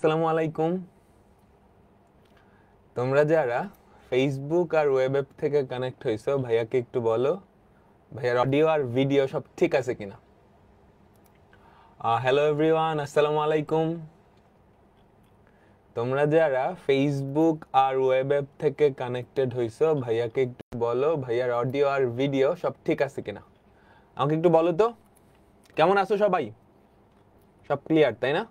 আসসালামু আলাইকুম। তোমরা যারা ফেসবুক আর ওয়েব অ্যাপ থেকে কানেক্ট হইছো, ভাইয়াকে একটু বলো ভাইয়ার অডিও আর ভিডিও সব ঠিক আছে কিনা। হ্যালো এভরিওয়ান, আসসালামু আলাইকুম। তোমরা যারা ফেসবুক আর ওয়েব অ্যাপ থেকে কানেক্টেড হইছো, ভাইয়াকে একটু বলো ভাইয়ার অডিও আর ভিডিও সব ঠিক আছে কিনা। আমাকে একটু বলো তো, কেমন আছো সবাই? সব ক্লিয়ার, তাই না?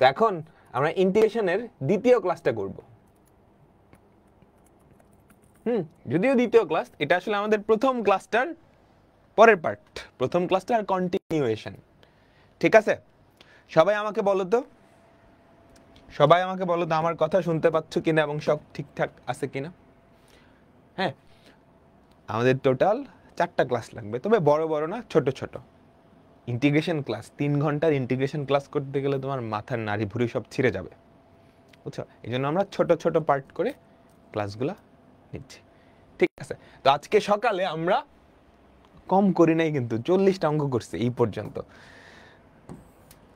তো এখন আমরা ইন্টিগ্রেশনের দ্বিতীয় ক্লাসটা করব। যদিও দ্বিতীয় ক্লাস, এটা আসলে আমাদের প্রথম ক্লাসটার পরের পার্ট, প্রথম ক্লাসটার কন্টিনিউয়েশন। ঠিক আছে, সবাই আমাকে বলো তো আমার কথা শুনতে পাচ্ছ কিনা এবং সব ঠিকঠাক আছে কিনা। হ্যাঁ, আমাদের টোটাল 4টা ক্লাস লাগবে, তবে বড় বড় না, ছোট ছোট ইন্টিগ্রেশন ক্লাস। 3 ঘন্টার ইন্টিগ্রেশন ক্লাস করতে গেলে তোমার মাথার নাড়ি ভুড়ি সব ছিঁড়ে যাবে, বুঝছো? এই জন্য আমরা ছোট ছোট পার্ট করে ক্লাসগুলা নিচ্ছি। ঠিক আছে, তো আজকে সকালে আমরা কম করি নাই, কিন্তু 40টা অঙ্ক করছি এই পর্যন্ত,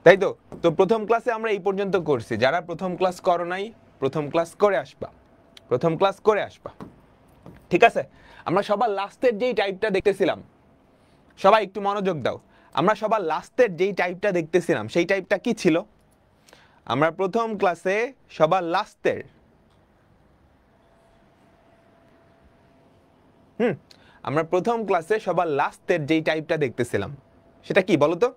তাই তো? তো প্রথম ক্লাসে আমরা এই পর্যন্ত করছি। যারা প্রথম ক্লাস করো নাই, প্রথম ক্লাস করে আসবা। ঠিক আছে, আমরা সবার লাস্টের যেই টাইপটা দেখতেছিলাম, সবাই একটু মনোযোগ দাও। আমরা সবার লাস্টের যেই টাইপটা দেখতেছিলাম, সেই টাইপটা কি ছিল? আমরা প্রথম ক্লাসে সবার লাস্টের যেই টাইপটা দেখতেছিলাম, সেটা কি বলো তো?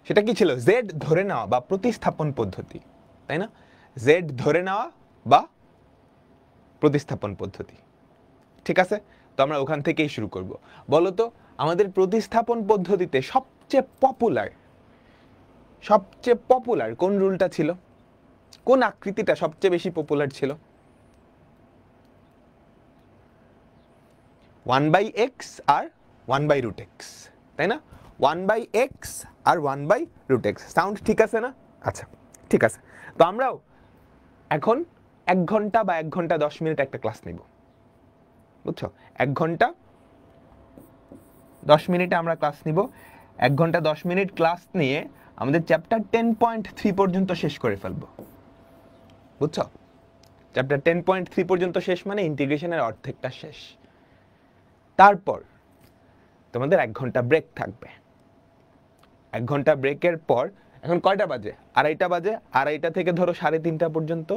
সেটা কি ছিল? জেড ধরে নেওয়া বা প্রতিস্থাপন পদ্ধতি, তাই না? জেড ধরে নেওয়া বা প্রতিস্থাপন পদ্ধতি। ঠিক আছে, তো আমরা ওখান থেকেই শুরু করব। বলো তো, আমাদের প্রতিস্থাপন পদ্ধতিতে সবচেয়ে পপুলার কোন রুলটা ছিল? কোন আকৃতিটা সবচেয়ে বেশি পপুলার ছিল? 1/x আর 1/√x, তাই না? 1/x আর 1/√x। সাউন্ড ঠিক আছে না? আচ্ছা, ঠিক আছে। তো আমরাও এখন 1 ঘন্টা বা 1 ঘন্টা 10 মিনিট একটা ক্লাস নিব, বুঝছো? 1 ঘন্টা 10 মিনিটে আমরা ক্লাস নিব। 1 ঘন্টা 10 মিনিট ক্লাস নিয়ে আমাদের চ্যাপ্টার 10.3 পর্যন্ত শেষ করে ফেলবো, বুঝছো? চ্যাপ্টার 10.3 পর্যন্ত শেষ মানে ইন্টিগ্রেশনের অর্ধেকটা শেষ। তারপর তোমাদের 1 ঘন্টা ব্রেক থাকবে। 1 ঘন্টা ব্রেকের পর, এখন কয়টা বাজে? 2:30 বাজে। 2:30 থেকে ধরো 3:30 পর্যন্ত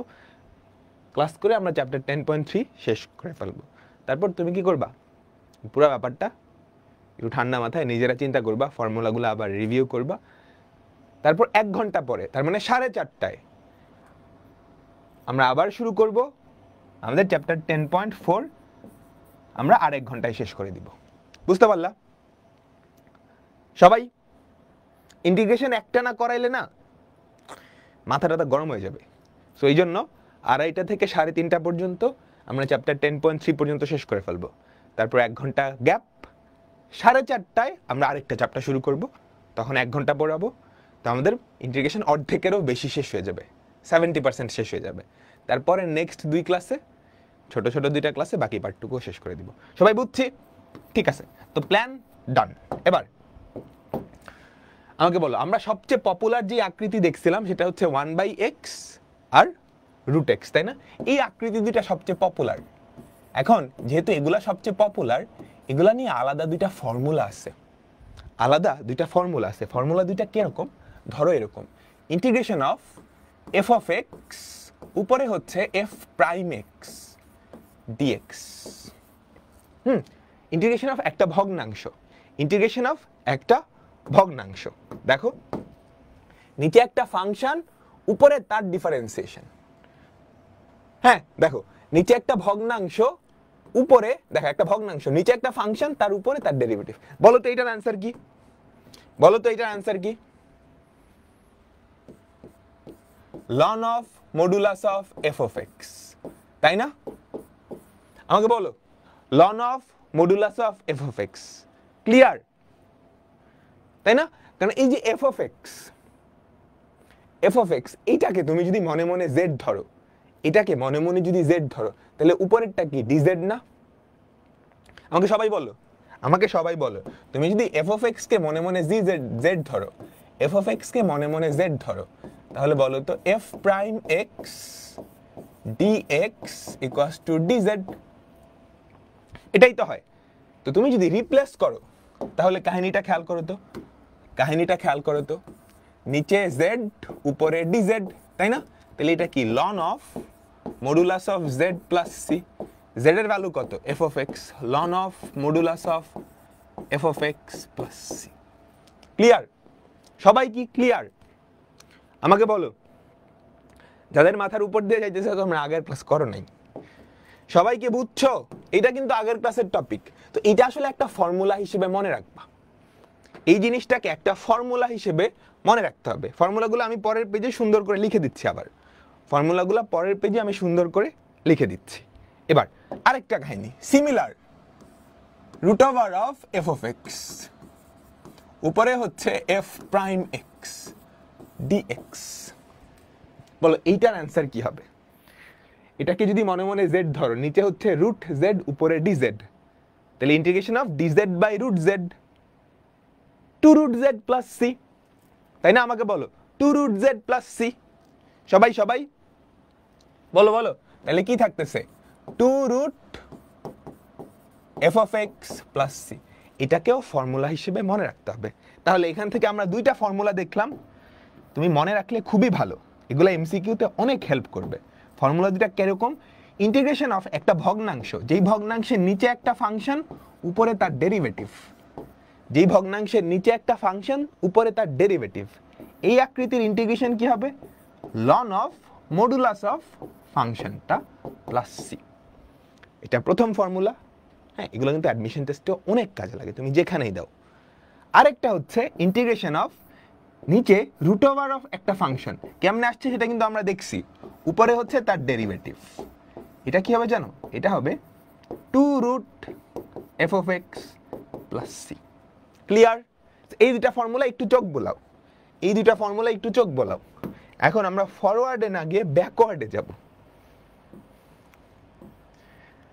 ক্লাস করে আমরা চ্যাপ্টার 10.3 শেষ করে ফেলবো। তারপর তুমি কি করবা? পুরো ব্যাপারটা একটু ঠান্ডা মাথায় নিজেরা চিন্তা করবা, ফর্মুলাগুলো আবার রিভিউ করবা। তারপর 1 ঘন্টা পরে, তার মানে 4:30টায় আমরা আবার শুরু করব আমাদের চ্যাপ্টার 10.4। আমরা আর 1 ঘন্টায় শেষ করে দিব। বুঝতে পারলা সবাই? ইন্টিগ্রেশন একটা না করাইলে না মাথাটা গরম হয়ে যাবে। সো এই জন্য 2:30 থেকে 3:30 পর্যন্ত আমরা চ্যাপ্টার 10.3 পর্যন্ত শেষ করে ফেলবো। তারপর 1 ঘন্টা গ্যাপ, 4:30টায় আমরা আরেকটা চ্যাপ্টার শুরু করব, তখন 1 ঘন্টা পড়াবো। তো আমাদের ইন্টিগ্রেশন অর্ধেকেরও বেশি শেষ হয়ে যাবে, 70% শেষ হয়ে যাবে। তারপরে নেক্সট 2 ক্লাসে, ছোট ছোট 2টা ক্লাসে বাকি পার্টটুকু শেষ করে দিব। সবাই বুঝছি? ঠিক আছে, তো প্ল্যান ডান। এবার আমাকে বলো, আমরা সবচেয়ে পপুলার যে আকৃতি দেখছিলাম সেটা হচ্ছে 1/x আর √x, তাই না? এই আকৃতি দুইটা সবচেয়ে পপুলার। এখন যেহেতু এগুলা সবচেয়ে পপুলার, এগুলা নিয়ে আলাদা 2টা ফর্মুলা আছে। ফর্মুলা 2টা কিরকম? ধরো এরকম, integration of f of x উপরে হচ্ছে f prime x dx। Integration of একটা ভগ্নাংশ। দেখো, নিচে একটা ফাংশন, উপরে তার ডিফারেন্সিয়েশন। হ্যাঁ দেখো, নিচে একটা ভগ্নাংশ, উপরে দেখো একটা ভগ্নাংশ, নিচে একটা ফাংশন, তার উপরে তার ডেরিভেটিভ। বলো তো এটার অ্যান্সার কি? Ln of modulus of f of x, তাই না? আমাকে বলো, ln of modulus of f of x clear, তাই না? কারণ এই যে f of x এইটাকে তুমি যদি মনে মনে z ধরো, তাহলে উপরেরটা কি dz না? আমাকে সবাই বলো, আমাকে সবাই বলো, তুমি যদি এফ অফ এক্স কে মনে মনে জেড ধরো, এফ অফ এক্স কে মনে মনে জেড ধরো, তাহলে বলো তো f prime x dx equals to dz, এটাই তো হয়। তো তুমি যদি রিপ্লেস করো তাহলে কাহিনীটা খেয়াল করো তো, কাহিনীটা খেয়াল করো তো, নিচে জেড উপরে ডিজেড, তাই না? তাহলে এটা কি ln of modulus of z plus c, z এর ভ্যালু কত f of x, ln of modulus of f of x plus c. Clear? সবাই কি ক্লিয়ার? আমাকে বলো, যাদের মাথার উপর দিয়ে যাইতেছে তোমরা আগের ক্লাস করো নাই, সবাইকে বুঝছো? এটা কিন্তু আগের ক্লাসের টপিক। তো এটা আসলে একটা ফর্মুলা হিসেবে মনে রাখবা, এই জিনিসটাকে একটা ফর্মুলা হিসেবে মনে রাখতে হবে। ফর্মুলাগুলো আমি পরের পেজে সুন্দর করে লিখে দিচ্ছি, আবার ফর্মুলাগুলো পরের পেজে আমি সুন্দর করে লিখে দিচ্ছি। এবার আরেকটা কাহিনী, similar, root over of f of x, উপরে হচ্ছে এফ প্রাইম এক্স ডিএক্স। বলো এইটার অ্যান্সার কি হবে? এটাকে যদি মনে মনে জেড ধরো, নিচে হচ্ছে রুট জেড উপরে ডিজেড, তাহলে integration of dz by root z two root z plus c, তাই না? আমাকে বলো two root z plus c. সবাই সবাই বলো বলো, তাহলে কি থাকতেছে two root f of x plus c. এটাকেও ফর্মুলা হিসেবে মনে রাখতে হবে। তাহলে এখান থেকে আমরা দুইটা ফর্মুলা দেখলাম, তুমি মনে রাখলে খুবই ভালো, এগুলো এমসিকিউতে অনেক হেল্প করবে। ফর্মুলা দুটা কিরকম? ইন্টিগ্রেশন অফ একটা ভগ্নাংশ, যেই ভগ্নাংশের নিচে একটা ফাংশন উপরে তার ডেরিভেটিভ, যেই ভগ্নাংশের নিচে একটা ফাংশন উপরে তার ডেরিভেটিভ, এই আকৃতির ইন্টিগ্রেশন কি হবে? লন অফ মডুলাস অফ ফাংশনটা প্লাস সি। এটা প্রথম ফর্মুলা। হ্যাঁ, এগুলো কিন্তু অ্যাডমিশন টেস্টে অনেক কাজে লাগে, তুমি যেখানেই দাও। আরেকটা হচ্ছে ইন্টিগ্রেশন অফ নিচে রুট ওভার অফ একটা ফাংশন, কেমনে আসছে সেটা কিন্তু আমরা দেখছি, উপরে হচ্ছে তার ডেরিভেটিভ। এটা কি হবে জানো? এটা হবে two root f of x plus c. Clear? এই দুটা ফর্মুলা একটু চোখ বোলাও, এই দুটা ফর্মুলা একটু চোখ বোলাও। এখন আমরা ফরওয়ার্ডে না গিয়ে ব্যাকওয়ার্ডে যাব,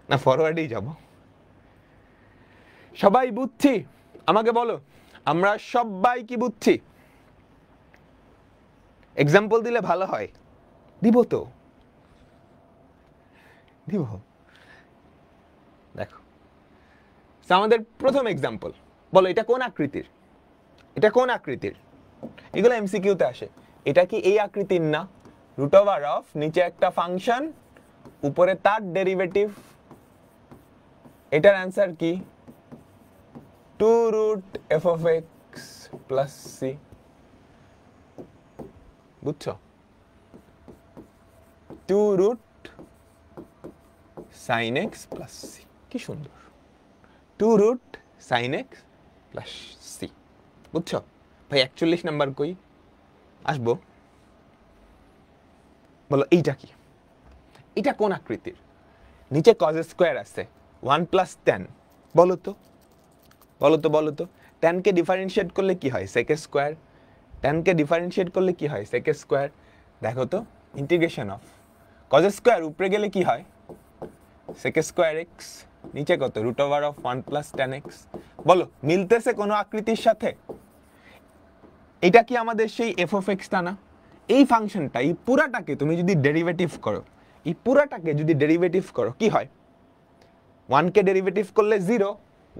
না ফরওয়ার্ডেই যাব। সবাই বুঝছি? আমাকে বলো, আমরা সবাই কি বুঝছি? এক্সাম্পল দিলে ভালো হয়। দিব তো, দিব। দেখো আমাদের প্রথম এক্সাম্পল, বলো এটা কোন আকৃতির? এটা কোন আকৃতির? এগুলো এমসিকিউতে আসে। এটা কি এই আকৃতির না? রুট ওভার অফ নিচে একটা ফাংশন উপরে তার ডেরিভেটিভ, এটার অ্যান্সার কি? Two root f of x plus c. বুঝছো? Two root sine x plus c, কি সুন্দর, two root sine x plus c. বুঝছো ভাই? 41 নাম্বার কই আসবো? বলো এইটা কি? এটা কোন আকৃতির? নিচে কজ স্কোয়ার আছে 1 প্লাস tan, বলো তো বলো তো বলো তো, tan কে ডিফারেন্সিয়েট করলে কি হয়? sec square. tan কে ডিফারেন্সিয়েট করলে কি হয়? sec square. দেখো তো, ইন্টিগ্রেশন অফ কজ স্কোয়ার উপরে গেলে কি হয়? sec স্কোয়ার এক্স, নিচে কত? Root over of 1 plus tan x। বলো মিলতেছে কোনো আকৃতির সাথে? এটা কি আমাদের সেই এফ অফ এক্সটা না? এই ফাংশনটা, এই পুরাটাকে তুমি যদি ডেরিভেটিভ করো, এই পুরাটাকে যদি ডেরিভেটিভ করো কি হয়? 1 কে ডেরিভেটিভ করলে 0,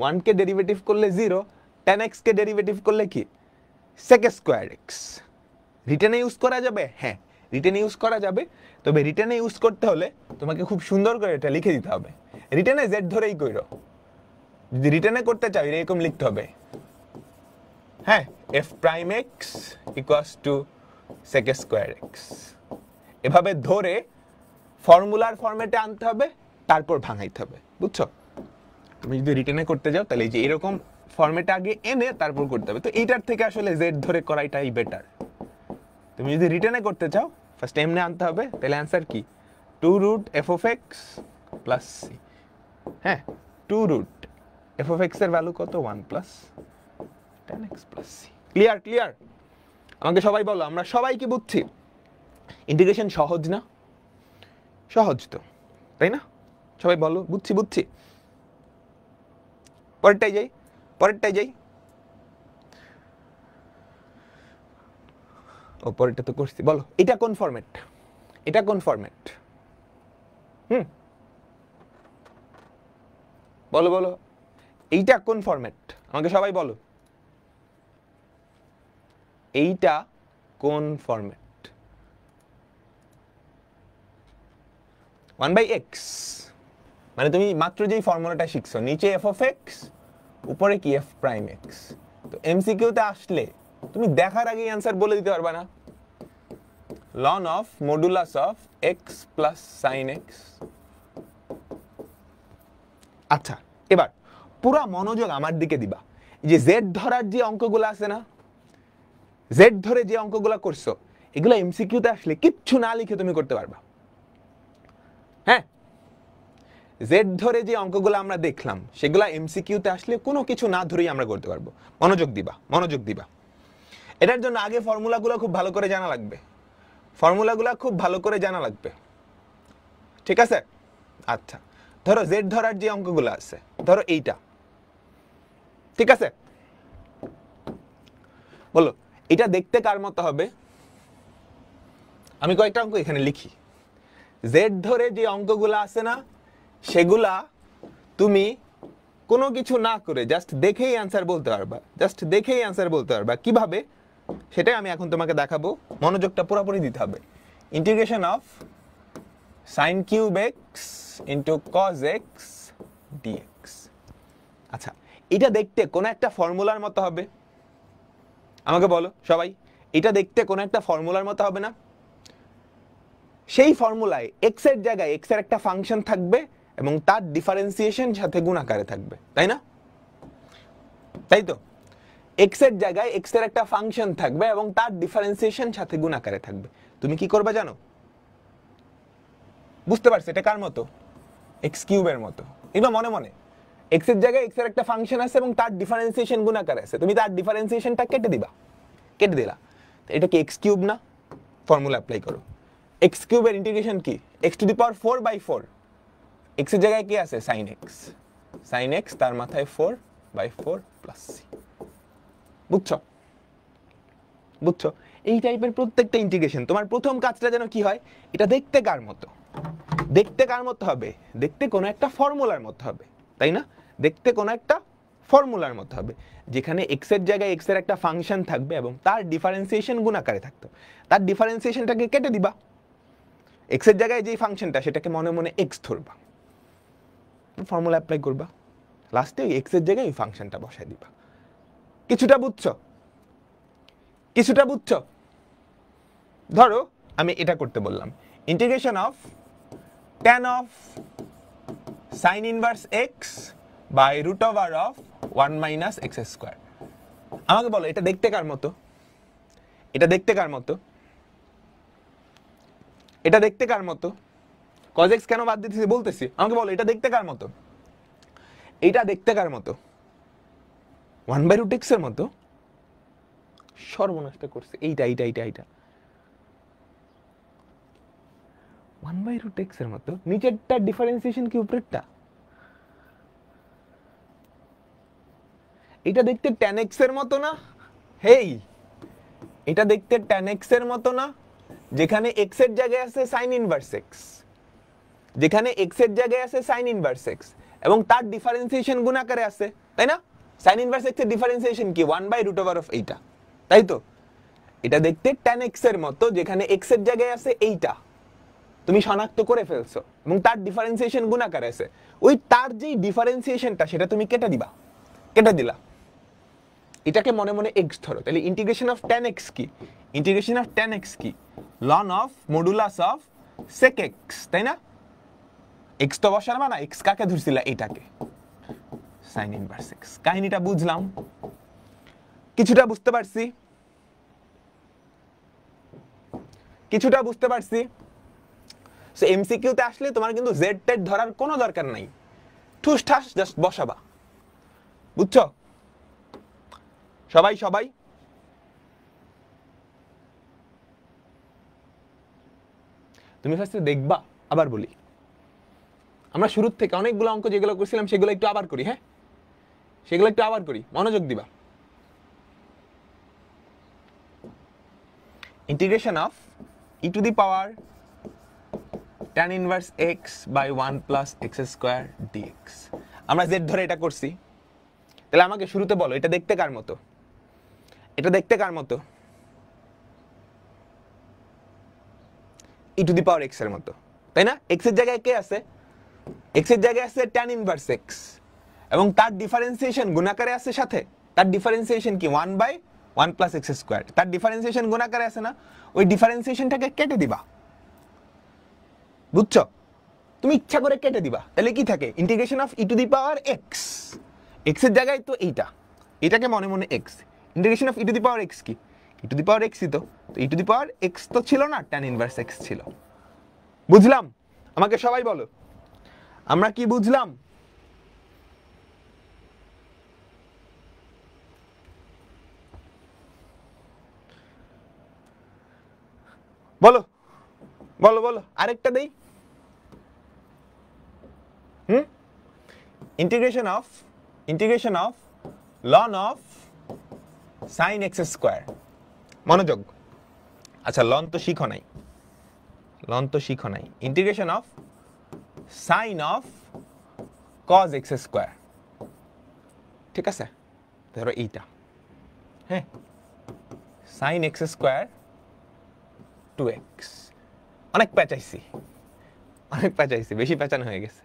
1 কে ডেরিভেটিভ করলে 0, tan x কে ডেরিভেটিভ করলে কি? sec square x. রিটেনে ইউজ করা যাবে? হ্যাঁ, রিটেনে ইউজ করা যাবে। তবে রিটেনে ইউজ করতে হলে তোমাকে খুব সুন্দর করে এটা লিখে দিতে হবে। রিটেনে জেড ধরেই কইরো, যদি রিটেনে করতে চাও এরকম লিখতে হবে, হ্যাঁ, F prime x equals to sec square x. এভাবে ধরে ফর্মুলার ফরম্যাটে আনতে হবে, তারপর ভাঙাইতে হবে। বুঝছো? তুমি যদি রিটেনে করতে যাও তাহলে যে এরকম ফরম্যাটে আগে এনে তারপর করতে হবে। তো এইটার থেকে আসলে জেড ধরে করাইটাই বেটার। তুমি যদি রিটেনে করতে চাও ফার্স্ট এমনে আনতে হবে, তাহলে অ্যান্সার কি? Two root f of x plus c. হ্যাঁ, two root f of x এর ভ্যালু কত? 1 plus tan x plus c. Clear? Clear? আমাকে সবাই বলো, আমরা সবাই কি বুঝছি? ইন্টিগ্রেশন সহজ না? সহজ তো, তাই না? সবাই বলো বুঝছি বুঝছি। পরেরটাই যাই। পরেরটাই যাই। ও পরেরটা তো করছি, বলো এটা কোন ফরম্যাট, এটা কোন ফরম্যাট? বলো বলো, এইটা কোন ফরম্যাট আমাকে সবাই বলো, এইটা কোন ফরম্যাট? 1/x, মানে তুমি মাত্র যেই ফর্মুলাটা শিখছো, নিচে f of x, উপরে কি f prime x। তো এমসিকিউতে আসলে তুমি দেখার আগেই অ্যান্সার বলে দিতে পারবা না, ln of modulus of x plus sin x। আচ্ছা, এবার পুরো মনোযোগ আমার দিকে দিবা। যে z ধরার যে অঙ্কগুলো আছে না, z ধরে যে অঙ্কগুলো করছো, এগুলো এমসিকিউতে আসলে কিচ্ছু না লিখে তুমি করতে পারবা। হ্যাঁ, জেড ধরে যে অঙ্কগুলো আমরা দেখলাম সেগুলো এমসিকিউতে আসলে কোনো কিছু না ধরেই আমরা করতে পারবো। মনোযোগ দিবা, মনোযোগ দিবা। এটার জন্য আগে ফর্মুলাগুলো খুব ভালো করে জানা লাগবে, ফর্মুলাগুলো খুব ভালো করে জানা লাগবে, ঠিক আছে? আচ্ছা, ধরো জেড ধরার যে অঙ্কগুলো আছে, ধরো এইটা, ঠিক আছে? বলো এটা দেখতে কার মতো হবে? আমি কয়েকটা অঙ্ক এখানে লিখি। জেড ধরে যে অঙ্কগুলো আছে না, সেগুলা তুমি কোনো কিছু না করে জাস্ট দেখেই অ্যান্সার বলতে পারবা, জাস্ট দেখেই অ্যান্সার বলতে পারবা। কিভাবে সেটাই আমি এখন তোমাকে দেখাবো, মনোযোগটা পুরোপুরি দিতে হবে। Integration of sin cube x into cos x dx। আচ্ছা, এটা দেখতে কোন একটা ফর্মুলার মতো হবে? আমাকে বলো সবাই, এটা দেখতে কোন একটা ফর্মুলার মতো হবে না? সেই ফর্মুলায় x এর জায়গায় x এর একটা ফাংশন থাকবে এবং তার ডিফারেন্সিয়েশন সাথে গুণাকারে থাকবে, তাই না? তাই তো, x এর জায়গায় x এর একটা ফাংশন থাকবে এবং তার ডিফারেন্সিয়েশন সাথে গুণাকারে থাকবে। তুমি কি করবে জানো? বুঝতে পারছো এটা কার মতো? x কিউবের মতো। এগুলো মনে মনে, x এর জায়গায় x এর একটা ফাংশন আছে এবং তার ডিফারেন্সিয়েশন গুণাকারে আছে, তুমি তার ডিফারেন্সিয়েশনটা কেটে দিবা, কেটে দিলা, এটা কি x কিউব না? ফর্মুলা অ্যাপ্লাই করো। x কিউবের ইন্টিগ্রেশন কি? x two the power 4/4, x এর জায়গায় কি আছে? sin x, sin x তার মাথায় 4/4 প্লাস c। বুঝছো? বুঝছো? এই টাইপের প্রত্যেকটা ইন্টিগ্রেশন তোমার প্রথম কাজটা যেন কি হয়, এটা দেখতে কার মতো? দেখতে কার মতো হবে? দেখতে কোনো একটা ফর্মুলার মতো হবে, তাই না? দেখতে কোনো একটা ফর্মুলার মতো হবে যেখানে x এর জায়গায় x এর একটা ফাংশন থাকবে এবং তার ডিফারেন্সিয়েশন গুণাকারে থাকতো। তার ডিফারেন্সিয়েশনটাকে কেটে দিবা, x এর জায়গায় যেই ফাংশনটা সেটাকে মনে মনে x ধরবা, ফর্মুলা অ্যাপ্লাই করবা, লাস্টে ওই x এর জায়গায় ওই ফাংশনটা বসায় দিবা। কিছুটা বুঝছো? কিছুটা বুঝছো? ধরো আমি এটা করতে বললাম, integration of tan of sin inverse x by root over of 1 minus x square. আমাকে বলো এটা দেখতে কার মতো? এটা দেখতে কার মতো? এটা দেখতে কার মতো? cos x কেন বাদ দিতেছি বলতেছি, আমাকে বলো এটা দেখতে কার মতো? এটা দেখতে কার মতো? 1/√x এর মতো? সর্বনাশটা করছে, এইটা এইটা এইটা এইটা 1/√x এর মতো। নিচেরটা ডিফারেন্সিয়েশন কি উপরেরটা? এটা দেখতে tan x এর মতো না? হেই, এটা দেখতে tan x এর মতো না? যেখানে x এর জায়গায় আছে sin ইনভার্স x, যেখানে x এর জায়গায় আছে sin ইনভার্স x এবং তার ডিফারেন্সিয়েশন গুণাকারে আছে, তাই না? sin ইনভার্স x এর ডিফারেন্সিয়েশন কি? 1/√ওভার অফ এইটা, তাই তো? এটা দেখতে tan x এর মতো যেখানে x এর জায়গায় আছে এইটা, তুমি শনাক্ত করে ফেলছো এবং তার ডিফারেন্সিয়েশন গুণাকারে আছে। ওই তার যেই ডিফারেন্সিয়েশনটা সেটা তুমি কেটে দিবা, কেটে দিলা, এটাকে মনে মনে x ধরো। তাহলে ইন্টিগ্রেশন অফ tan x কি? ইন্টিগ্রেশন অফ tan x কি? ln of modulus of sec x, তাই না? x তো বসাবা না, x কাকে ধরছিলা? এটাকে, sin ইনভার্স x। কাহিনীটা বুঝলাম? কিছুটা বুঝতে পারছি? কিছুটা বুঝতে পারছি? সো এমসিকিউতে আসলে তোমার কিন্তু জেড টেড ধরার কোনো দরকার নাই, ঠুস ঠাস জাস্ট বসাবা। বুঝছো সবাই? সবাই তুমি ফার্স্টে দেখবা, আবার বলি, আমরা শুরুর থেকে অনেকগুলো অঙ্ক যেগুলো করছিলাম সেগুলো একটু আবার করি। হ্যাঁ, সেগুলো একটু আবার করি, মনোযোগ দিবা। Integration of e to the power tan inverse x by 1 plus x square dx. আমরা জেড ধরে এটা করছি, তাহলে আমাকে শুরুতে বলো এটা দেখতে কার মতো? এটা দেখতে কার মতো? ই টু দি পাওয়ার x এর মতো, তাই না? x এর জায়গায় কে আছে? x এর জায়গায় আছে tan ইনভার্স x, এবং তার ডিফারেন্সিয়েশন গুণাকারে আছে সাথে। তার ডিফারেন্সিয়েশন কি 1 বাই 1 প্লাস এক্স স্কোয়ার। তার ডিফারেন্সিয়েশন গুণাকারে আছে না? ওই ডিফারেন্সিয়েশনটাকে কেটে দিবা, বুঝছো? তুমি ইচ্ছা করে কেটে দিবা, তাহলে কি থাকে? Integration of e to the power x, x এর জায়গায় তো এইটা, এটাকে মনে মনে x. Integration of e to the power x কি? ই টু দি পাওয়ার এক্সই তো। ই টু দি পাওয়ার এক্স তো ছিল না, tan ইনভার্স এক্স ছিল। বুঝলাম? আমাকে সবাই বলো আমরা কি বুঝলাম? বলো বলো বলো, আরেকটা দেই। Integration of loan of sign x square. মনোযোগ। আচ্ছা, লন তো শিখো নাই, লন তো শিখো নাই। Integration of sine of cos x square, ঠিক আছে? ধরো এইটা, হ্যাঁ, সাইন এক্স স্কোয়ার 2x। অনেক প্যাচাইছি, অনেক প্যাচাইছি, বেশি প্যাচানো হয়ে গেছে।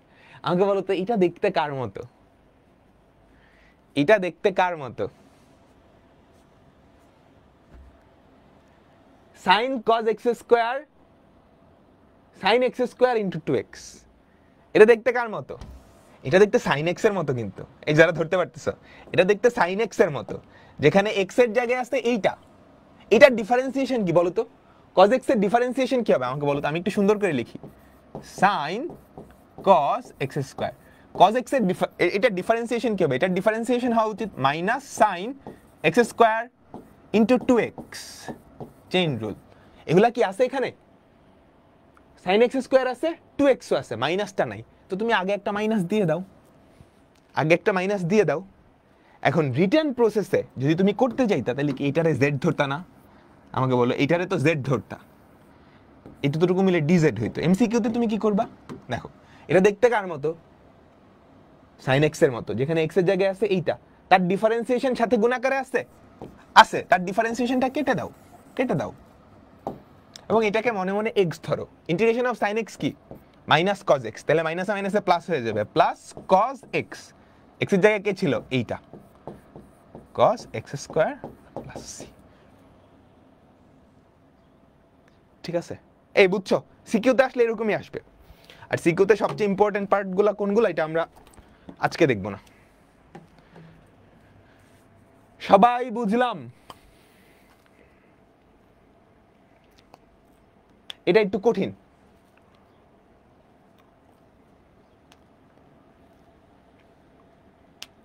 আমাকে বলো তো এটা দেখতে কার মতো? এটা দেখতে কার মতো? Sine cos x square, sine x square into 2x। এটা দেখতে কার মতো? এটা দেখতে সাইন এক্স এর মতো, কিন্তু এই যারা ধরতে পারতেছো, এটা দেখতে সাইন এক্স এর মতো, যেখানে এক্স এর জায়গায় আছে এইটা। এটার ডিফারেন্সিয়েশন কি বলো তো? কজ এক্স এর ডিফারেন্সিয়েশন কি হবে আমাকে বলো তো, আমি একটু সুন্দর করে লিখি। Sine cos x square, cos x এর এটার ডিফারেন্সিয়েশন কি হবে? এটার ডিফারেন্সিয়েশন হওয়া উচিত minus sine x square into 2x। Chain rule. এগুলা কি আছে এখানে? সাইন এক্স স্কোয়ার আছে, 2x ও আছে, মাইনাসটা নাই। তো তুমি আগে একটা মাইনাস দিয়ে দাও, আগে একটা মাইনাস দিয়ে দাও। এখন রিটার্ন প্রসেসে যদি তুমি করতে চাইতা, তাহলে কি এটারে জেড ধরতা না? আমাকে বলো, এটারে তো জেড ধরতা, এটা দুটোকে মিলে ডিজেড হইতো। এমসিকিউতে তুমি কি করবা? দেখো, এটা দেখতে কার মতো? সাইন এক্স এর মতো, যেখানে এক্স এর জায়গায় আছে এইটা। তার ডিফারেন্সিয়েশন সাথে গুণাকারে আছে, আছে, তার ডিফারেন্সিয়েশনটা কেটে দাও, কেটে দাও, এবং এটাকে মনে মনে এক্স ধরো। ইন্টিগ্রেশন অফ সাইন এক্স কি? মাইনাস কজ এক্স, তাহলে মাইনাসে মাইনাসে প্লাস হয়ে যাবে, প্লাস কজ এক্স। এক্স এর জায়গায় কে ছিল? এইটা, cos x square plus c. ঠিক আছে? এই বুঝছো? সিকিউতে আসলে এরকমই আসবে। আর সিকিউতে সবচেয়ে ইম্পর্টেন্ট পার্টগুলো কোনগুলো, এটা আমরা আজকে দেখব না। সবাই বুঝলাম? এটা একটু কঠিন,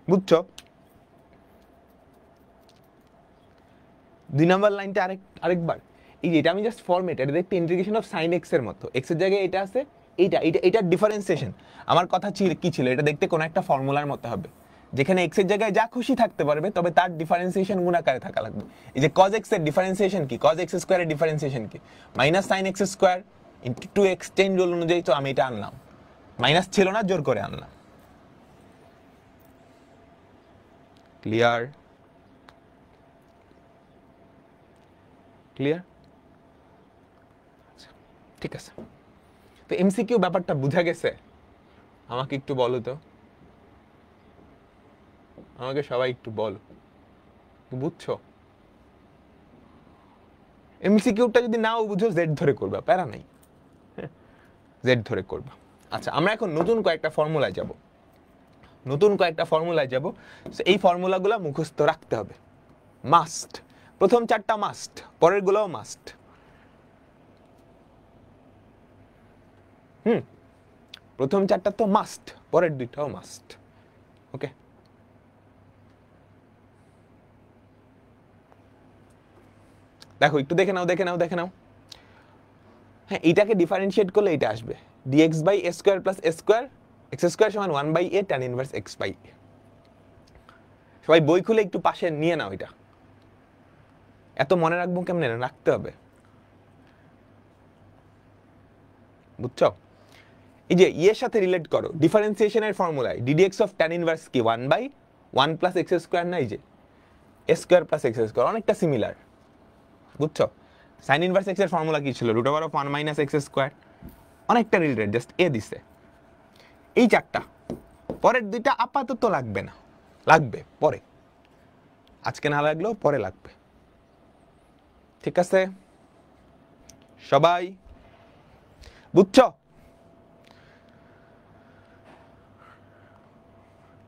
বুঝছো? 2 নম্বর লাইনটা আরেকবার। এই যে এটা আমি জাস্ট ফরম্যাট, এটা দেখতে ইন্টিগ্রেশন অফ সাইন এক্স এর মতো। এক্স এর জায়গায় এটা আছে, এটার ডিফারেন্সিয়েশন। আমার কথা কি ছিল? এটা দেখতে কোনো একটা ফর্মুলার মতো হবে, যেখানে এক্স এর জায়গায় যা খুশি থাকতে পারবে, তবে তার ডিফারেন্সিয়েশন গুণাকারে থাকা লাগবে। এই যে কজ এক্স এর ডিফারেন্সিয়েশন কি? কজ এক্স স্কোয়ারের ডিফারেন্সিয়েশন কি? Minus sine x square into 2x। Chain rule অনুযায়ী তো আমি এটা আনলাম, মাইনাস ছিল না, জোর করে আনলাম। ক্লিয়ার? ক্লিয়ার? ঠিক আছে, তো এমসিকিউ ব্যাপারটা বুঝা গেছে? আমাকে একটু বলো তো, আমাকে সবাই একটু বলো, বুঝছো? এমসিকিউটা যদি নাও বুঝো, জেড ধরে করবা, প্যারা নাই, জেড ধরে করবা। আচ্ছা, আমরা এখন নতুন কয়েকটা ফর্মুলায় যাব, নতুন কয়েকটা ফর্মুলায় যাব। এই ফর্মুলাগুলো মুখস্থ রাখতে হবে, মাস্ট। প্রথম 4টা মাস্ট, পরের গুলোও মাস্ট। প্রথম 4টা তো মাস্ট, পরের 2টাও মাস্ট। ওকে, দেখো একটু দেখে নাও, দেখে নাও, দেখে নাও। হ্যাঁ, এটাকে ডিফারেন্সিয়েট করলে এটা আসবে dx by a square plus a square, x square সমান 1/a tan inverse x by a। সবাই বই খুলে একটু পাশে নিয়ে নাও, এটা এত মনে রাখবো কেমনে, রাখতে হবে, বুঝছো? এই যে এর সাথে রিলেট করো, ডিফারেন্সিয়েশনের ফর্মুলায় ddx অফ tan ইনভার্স কি 1/1 প্লাস এক্স স্কোয়ার, না এই যে a square plus x square, অনেকটা সিমিলার, বুঝছো? সাইন ইনভার্স এক্স এর ফর্মুলা কি ছিল? Root over of 1 minus x square, অনেকটা রিলেটেড, জাস্ট এ দিছে। এই চারটা, পরের দুইটা আপাতত লাগবে না, লাগবে পরে, আজকে না লাগলেও পরে লাগবে, ঠিক আছে? সবাই বুঝছো?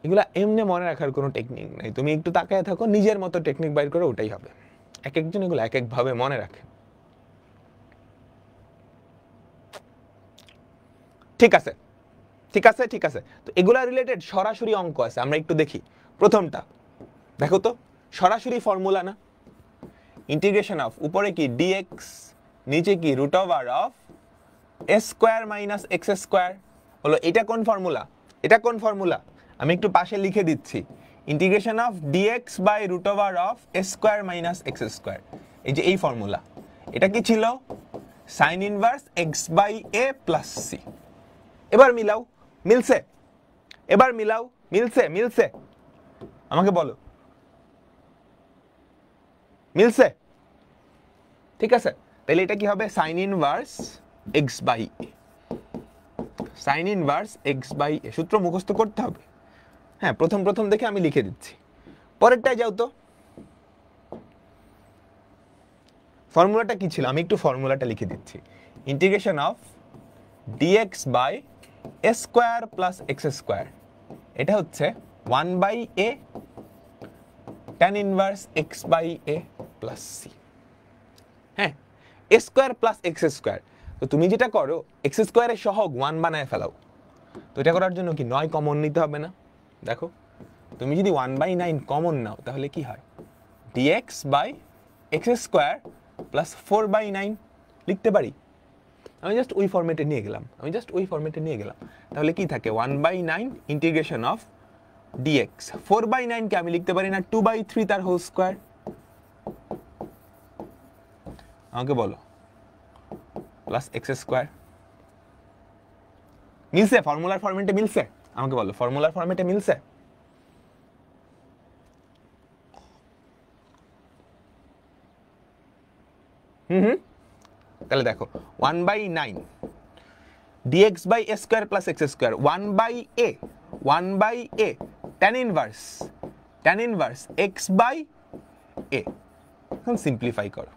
এগুলা এমনি মনে রাখার কোনো টেকনিক নাই, তুমি একটু তাকায় থাকো, নিজের মতো টেকনিক বাইর করো, ওটাই হবে। এক একজন এগুলো এক এক ভাবে মনে রাখে, ঠিক আছে? ঠিক আছে, ঠিক আছে। তো এগুলা রিলেটেড সরাসরি অঙ্ক আছে, আমরা একটু দেখি। প্রথমটা দেখো তো, সরাসরি ফর্মুলা না, ইন্টিগ্রেশন অফ উপরে কি dx, নিচে কি root over of a square minus x square হলো। এটা কোন ফর্মুলা? এটা কোন ফর্মুলা? আমি একটু পাশে লিখে দিচ্ছি, integration of dx by root over of a square minus x square, এই যে এই ফর্মুলা। এটা কি ছিল? Sine inverse x by a plus c. এবার মিলাও, মিলছে? এবার মিলাও, মিলছে? মিলছে? আমাকে বলো, মিলছে? ঠিক আছে, তাহলে এটা কি হবে? Sine inverse x by a, sine inverse x by a. সূত্র মুখস্থ করতে হবে, হ্যাঁ, প্রথম প্রথম দেখে আমি লিখে দিচ্ছি। পরেরটায় যাও তো, ফর্মুলাটা কি ছিল? আমি একটু ফর্মুলাটা লিখে দিচ্ছি, integration of dx by a square plus x square, এটা হচ্ছে 1 by a tan inverse x by a plus c. হ্যাঁ, a square plus x square. তো তুমি যেটা করো, এক্স স্কোয়ারের সহগ 1 বানায় ফেলাও। তো এটা করার জন্য কি 9 কমন নিতে হবে না? দেখো, তুমি যদি 1/9 কমন নাও তাহলে কি হয়? dx by x square plus 4/9 লিখতে পারি। আমি জাস্ট ওই ফরম্যাটে নিয়ে গেলাম, তাহলে কি থাকে? 1/9 ইন্টিগ্রেশন অফ dx, 4/9 কে আমি লিখতে পারি না 2/3 তার হোল স্কোয়ার? আমাকে বলো, প্লাস এক্স স্কোয়ার। মিলছে? ফর্মুলার ফরম্যাটে মিলছে? আমাকে বলো, ফর্মুলার ফরম্যাটে মিলছে? তাহলে দেখো, 1/9 dx by a square plus x square, 1/a tan inverse x by a. এখন সিম্পলিফাই করো,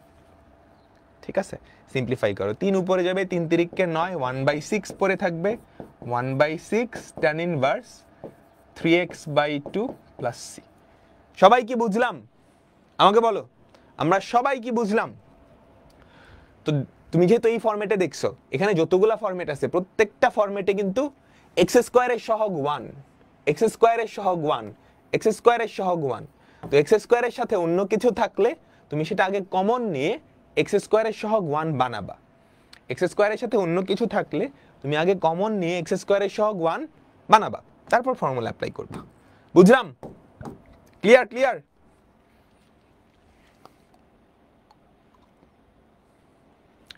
ঠিক আছে? সিম্পলিফাই করো, 3 উপরে যাবে, 3 তিরিককে 9, 1/6 পরে থাকবে, 1/6 tan inverse 3x/2 plus c. সবাই কি বুঝলাম? আমাকে বলো, আমরা সবাই কি বুঝলাম? তো তুমি যেহেতু এই ফরম্যাটে দেখছো, এখানে যতগুলা ফরম্যাট আছে প্রত্যেকটা ফরম্যাটে কিন্তু এক্স স্কোয়ারের সহগ 1, এক্স স্কোয়ারের সহগ 1, এক্স স্কোয়ারের সহগ 1। তো এক্স স্কোয়ারের সাথে অন্য কিছু থাকলে তুমি সেটা আগে কমন নিয়ে এক্স স্কোয়ারের সহগ 1 বানাবা। এক্স স্কোয়ারের সাথে অন্য কিছু থাকলে তুমি আগে কমন নিয়ে এক্স স্কোয়ারের সহগ 1 বানাবা, তারপর ফর্মুলা অ্যাপ্লাই করবা। বুঝলাম? ক্লিয়ার? ক্লিয়ার?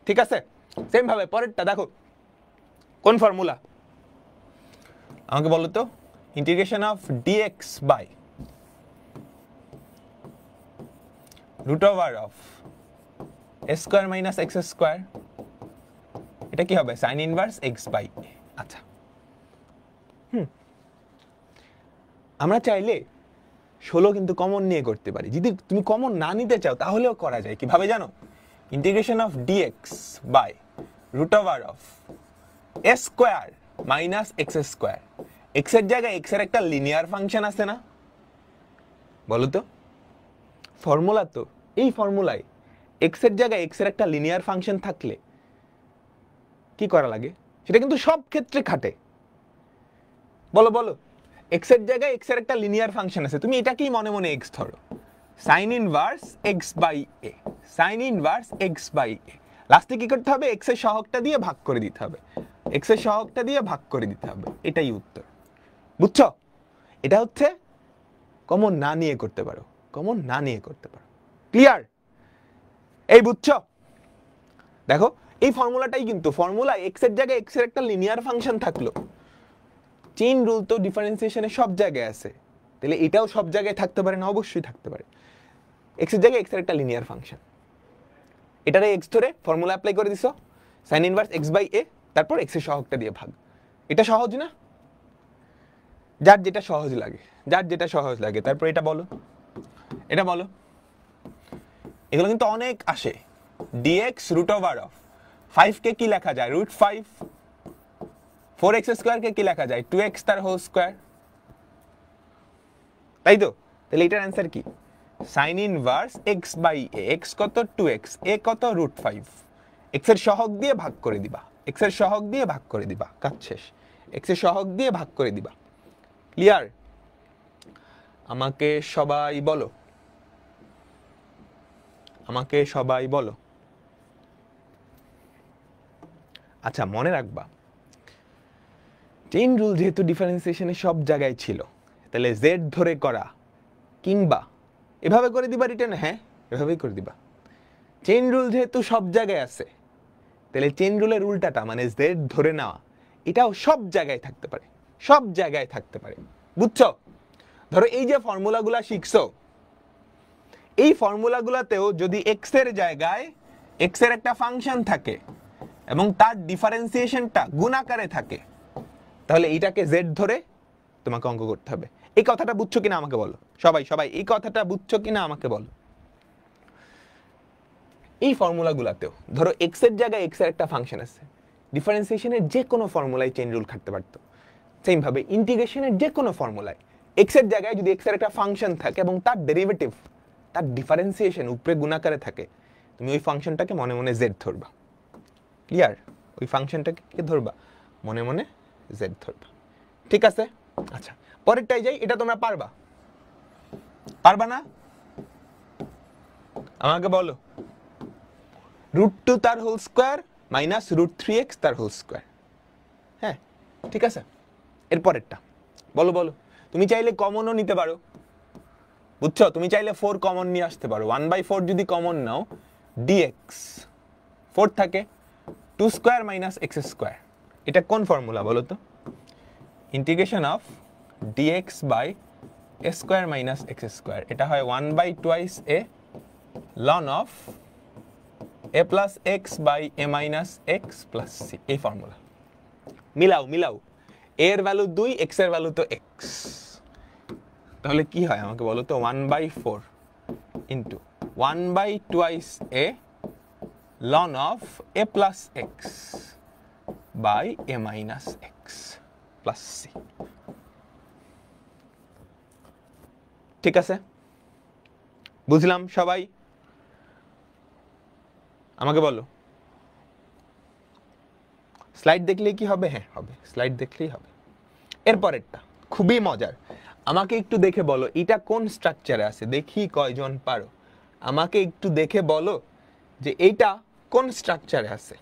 ঠিক আছে, সেম ভাবে পরেরটা দেখো, কোন ফর্মুলা? আমাকে বলো তো, integration of dx by root over of a square minus x square, এটা কি হবে? Sine inverse x by a. আচ্ছা, আমরা চাইলে 16 কিন্তু কমন নিয়ে করতে পারি। যদি তুমি কমন না নিতে চাও তাহলেও করা যায়। কিভাবে জানো? Integration of dx by root over of a square minus x square. X এর জায়গায় এক্স এর একটা লিনিয়ার ফাংশন আছে না? বলো তো, ফর্মুলা তো এই ফর্মুলায় এক্স এর জায়গায় এক্স এর একটা লিনিয়ার ফাংশন থাকলে কি করা লাগে? সেটা কিন্তু সব ক্ষেত্রে খাটে। বলো বলো, এক্স এর জায়গায় এক্স এর একটা লিনিয়ার ফাংশন আছে, তুমি এটাকেই মনে মনে এক্স ধরো, sine inverse x by a, sine inverse x by a. লাস্টে কি করতে হবে? এক্স এর সহগটা দিয়ে ভাগ করে দিতে হবে, এক্স এর সহগটা দিয়ে ভাগ করে দিতে হবে, এটাই উত্তর। বুঝছো? এটা হচ্ছে কমন না নিয়ে করতে পারো, কমন না নিয়ে করতে পারো। ক্লিয়ার? এই বুঝছো? দেখো এই ফর্মুলাটাই কিন্তু ফর্মুলা এক্স এর জায়গায় এক্স এর একটা লিনিয়ার ফাংশন থাকলো, চেইন রুল তো ডিফারেন্সিয়েশনে সব জায়গায় আছে, তাহলে এটাও সব জায়গায় থাকতে পারে না? অবশ্যই থাকতে পারে। এক্স এর জায়গায় এক্স এর একটা লিনিয়ার ফাংশন, এটারে এক্স ধরে ফর্মুলা অ্যাপ্লাই করে দিছো, সাইন ইনভার্স এক্স বাই এ, তারপর এক্স এর সহগটা দিয়ে ভাগ। এটা সহজ না? যার যেটা সহজ লাগে, যার যেটা সহজ লাগে। তারপর এটা বলো, এটা বলো। এগুলো কিন্তু অনেক আসে। dx রুট ওভার অফ 5 কে কি লেখা যায়? রুট 5। 4x স্কয়ার কে কি লেখা যায়? 2x তার হোল স্কয়ার। তাই তো? তাহলে এটার অ্যান্সার কি? Sine inverse x by a। x কত? 2x, a কত? রুট 5। x এর সহগ দিয়ে ভাগ করে দিবা, x এর সহগ দিয়ে ভাগ করে দিবা, কাজ শেষ। x এর সহগ দিয়ে ভাগ করে দিবা। ক্লিয়ার? আমাকে সবাই বলো, আমাকে সবাই বলো। আচ্ছা মনে রাখবা, চেইন রুল যেহেতু ডিফারেন্সিয়েশনে সব জায়গায় ছিল, তাহলে জেড ধরে করা কিংবা এভাবে করে দিবা রিটার্ন, হ্যাঁ এভাবেই করে দিবা। চেইন রুল যেহেতু সব জায়গায় আছে, তাহলে চেইন রুলের উল্টাটা মানে জেড ধরে নেওয়া, এটাও সব জায়গায় থাকতে পারে, সব জায়গায় থাকতে পারে। বুঝছো? ধরো এই যে ফর্মুলাগুলা শিখছো, এই ফর্মুলাগুলাতেও যদি এক্স এর জায়গায় এক্স এর একটা ফাংশন থাকে এবং তার ডিফারেন্সিয়েশনটা গুণ আকারে থাকে, তাহলে এইটাকে জেড ধরে তোমাকে অঙ্ক করতে হবে। এই কথাটা বুঝছো কিনা আমাকে বলো, সবাই সবাই এই কথাটা বুঝছো কিনা আমাকে বলো। এই ফর্মুলাগুলাতেও ধরো এক্স এর জায়গায় এক্স এর একটা ফাংশন আছে, ডিফারেন্সিয়েশনের যে কোনো ফর্মুলায় চেইন রুল খাটতে পারতো। সেম ভাবে ইন্টিগ্রেশনের যে কোনো ফর্মুলায় এক্স এর জায়গায় যদি এক্স এর একটা ফাংশন থাকে এবং তার ডেরিভেটিভ, তার ডিফারেন্সিয়েশন উপরে গুণাকারে থাকে, তুমি ওই ফাংশনটাকে মনে মনে জেড ধরবা। ক্লিয়ার? ওই ফাংশনটাকে কি ধরবা? মনে মনে জেড ধরবা। ঠিক আছে? আচ্ছা পরেরটাই যাই। এটা তোমরা পারবা? পারবা না? আমাকে বলো। রুট 2 তার whole square minus root 3x তার হোল স্কয়ার। হ্যাঁ ঠিক আছে। এর পরেরটা বলো বলো। তুমি চাইলে কমনও নিতে পারো, বুঝছো? তুমি চাইলে 4 কমন নিয়ে আসতে পারো। 1/4 যদি কমন নাও, dx 4 থাকে 2 স্কয়ার মাইনাস x স্কয়ার। এটা কোন ফর্মুলা বলো তো? Integration of dx by a square minus x square. এটা হয় 1/2 a ln of a plus x by a minus x plus c। এই ফর্মুলা মিলাও মিলাও। a এর ভ্যালু 2, x এর ভ্যালু তো x, তাহলে কি হয় আমাকে বলো তো? 1/4 into 1/2 a ln of a plus x by a minus x plus c। ঠিক আছে? বুঝলাম সবাই? আমাকে বলো। স্লাইড দেখলেই কি হবে? হ্যাঁ হবে, স্লাইড দেখলেই হবে। এরপরেরটা খুবই মজার। আমাকে একটু দেখে বলো এটা কোন স্ট্রাকচারে আছে, দেখি কয়জন পারো। আমাকে একটু দেখে বলো যে এইটা কোন স্ট্রাকচারে আছে।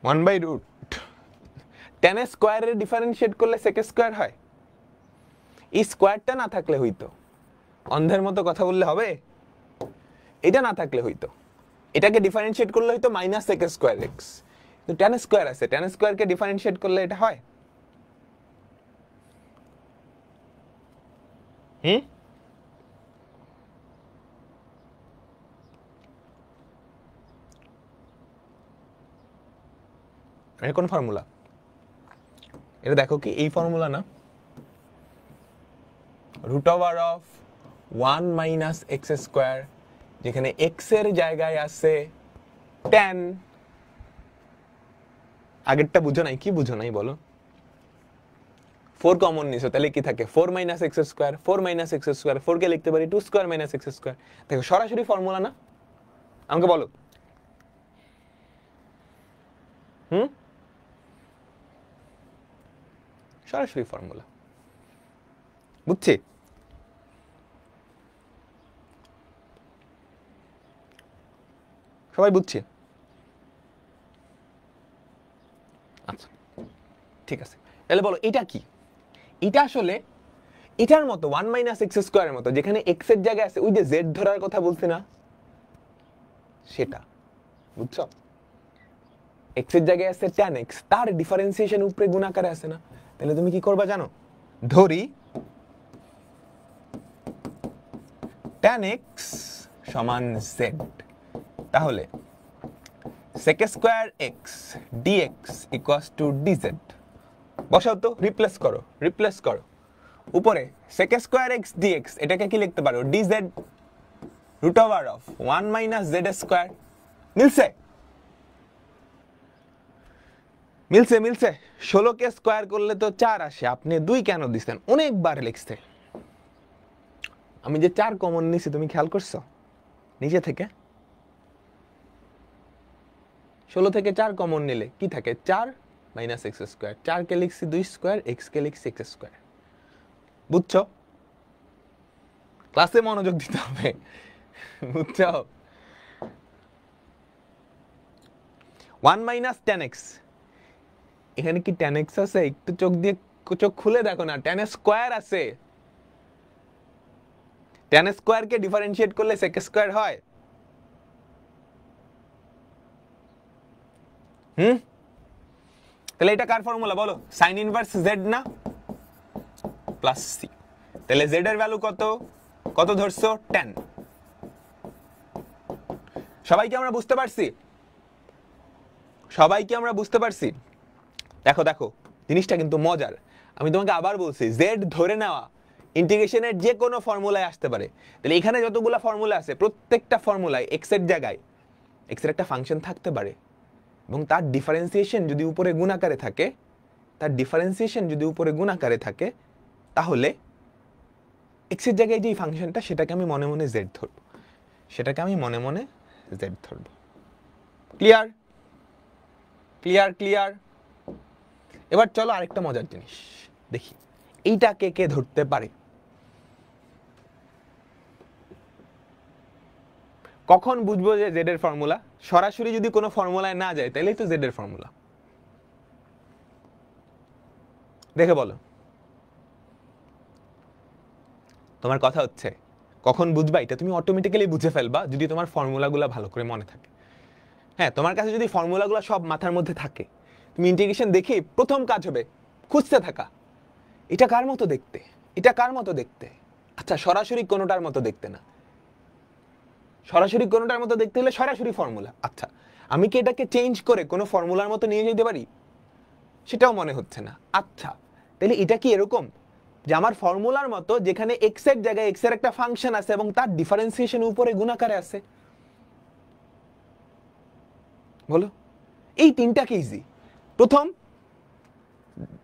ওয়ান বাই রুট টেন স্কোয়ারের ডিফারেন্সিয়েট করলে সেক স্কোয়ার হয়। এই স্কোয়ারটা না থাকলে হইতো, অন্ধের মতো কথা বললে হবে? এটা না থাকলে হইতো, এটাকে ডিফারেন্সিয়েট করলে হইতো মাইনাস সেক স্কোয়ার এক্স। তো টেন স্কোয়ার আছে, টেন স্কোয়ারকে ডিফারেন্সিয়েট করলে এটা হয়? এটা কোন ফর্মুলা? এটা দেখো কি এই ফর্মুলা না? Root over of 1 minus x square, যেখানে এক্স এর জায়গায় আছে 10। আগেরটা বুঝো নাই? কি বুঝো নাই বলো? 4 কমন নিছো, তাহলে কি থাকে? 4 minus x square, 4 minus x square, 4 কে লিখতে পারি 2 স্কোয়ার মাইনাস এক্স স্কোয়ার। দেখো সরাসরি ফর্মুলা না? আমাকে বলো। সরাসরি ফর্মুলা, বুঝছি? সবাই বুঝছি? আচ্ছা ঠিক আছে, তাহলে বলো এটা কি? এটা আসলে এটার মতো 1 মাইনাস এক্স স্কোয়ারের মতো, যেখানে এক্স এর জায়গায় আছে ওই যে জেড ধরার কথা বলছি না, সেটা বুঝছো? এক্স এর জায়গায় আছে tan x, তার ডিফারেন্সিয়েশন উপরে গুণাকারে আছে না? তাহলে তুমি কি করবা জানো? ধরি tan x সমান z, তাহলে sec square x dx equals to dz। বসাও তো, রিপ্লেস করো। উপরে sec স্কয়ার x dx, এটাকে কি লিখতে পারো? dz root over of 1 minus z square. মিলছে 16 কে স্কয়ার করলে তো 4 আসে, আপনি 2 কেন দিচ্ছেন? অনেকবার লিখছে। আমি যে 4 কমন নিছি তুমি খেয়াল করছো? নিচে থেকে 16 থেকে 4 কমন নিলে কি থাকে? 4 মাইনাস এক্স স্কয়ার। 4 কে লিখছি 2 স্কয়ার, x কে লিখছি x স্কয়ার। বুঝছো? ক্লাসে মনোযোগ দিতে হবে, বুঝছো? 1 মাইনাস tan x, এখানে কি tan x আছে? একটু চোখ খুলে দেখো না, tan স্কয়ার আছে। tan স্কয়ার কে ডিফারেন্সিয়েট করলে sec স্কয়ার হয়। তাহলে এটা কার ফর্মুলা বলো? sin ইনভার্স z না, প্লাস c। তাহলে z এর ভ্যালু কত ধরছো? 10। সবাই কি আমরা বুঝতে পারছি? দেখো জিনিসটা কিন্তু মজার। আমি তোমাকে আবার বলছি, z ধরে নেওয়া ইন্টিগ্রেশনের যে কোনো ফর্মুলায় আসতে পারে। তাহলে এখানে যতগুলা ফর্মুলা আছে প্রত্যেকটা ফর্মুলায় x এর জায়গায় x এর একটা ফাংশন থাকতে পারে, এবং তার ডিফারেন্সিয়েশন যদি উপরে গুণাকারে থাকে, তাহলে x এর জায়গায় যে ফাংশনটা সেটাকে আমি মনে মনে z ধরবো। ক্লিয়ার? এবার চলো আরেকটা মজার জিনিস দেখি, এইটাকে কে ধরতে পারে? কখন বুঝবো যে z এর ফর্মুলা? সরাসরি যদি কোনো ফর্মুলায় না যায় তাহলেই তো z এর ফর্মুলা। দেখে বলো, তোমার কথা হচ্ছে কখন বুঝবা? এটা তুমি অটোমেটিক্যালি বুঝে ফেলবা যদি তোমার ফর্মুলাগুলো ভালো করে মনে থাকে। হ্যাঁ, তোমার কাছে যদি ফর্মুলাগুলো সব মাথার মধ্যে থাকে, তুমি ইন্টিগ্রেশন দেখে প্রথম কাজ হবে খুঁজতে থাকা, এটা কার মতো দেখতে। আচ্ছা, সরাসরি কোনোটার মতো দেখতে না, হলে সরাসরি ফর্মুলা। আচ্ছা, আমি কি এটাকে চেঞ্জ করে কোনো ফর্মুলার মতো নিয়ে যেতে পারি? সেটাও মনে হচ্ছে না। আচ্ছা, তাহলে এটা কি এরকম যে আমার ফর্মুলার মতো, যেখানে x এর জায়গায় x এর একটা ফাংশন আছে এবং তার ডিফারেন্সিয়েশন উপরে গুণাকারে আছে? বলো, এই তিনটা কি ইজি? প্রথম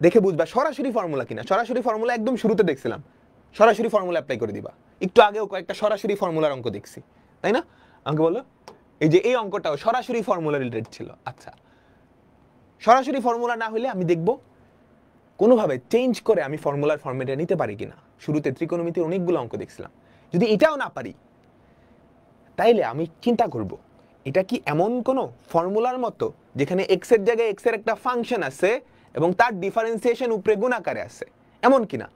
দেখে বুঝবা সরাসরি ফর্মুলা কিনা। সরাসরি ফর্মুলা একদম শুরুতে দেখছিলাম, সরাসরি ফর্মুলা অ্যাপ্লাই করে দিবা। একটু আগেও কয়েকটা সরাসরি ফর্মুলার অঙ্ক দেখছি, তাই না? আমাকে বলো, এই যে এই অঙ্কটাও সরাসরি ফর্মুলা রিলেটেড ছিল। আচ্ছা, সরাসরি ফর্মুলা না হলে আমি দেখব কোনোভাবে চেঞ্জ করে আমি ফর্মুলার ফর্মেটে নিতে পারি কিনা। শুরুতে ত্রিকোণমিতির অনেকগুলো অঙ্ক দেখছিলাম। যদি এটাও না পারি, তাইলে আমি চিন্তা করব এটা কি এমন কোন ফর্মুলার মতো যেখানে x এর জায়গায় x এর একটা ফাংশন আছে এবং তার ডিফারেন্সিয়েশন উপরে গুণাকারে আছে, এমন কিনা?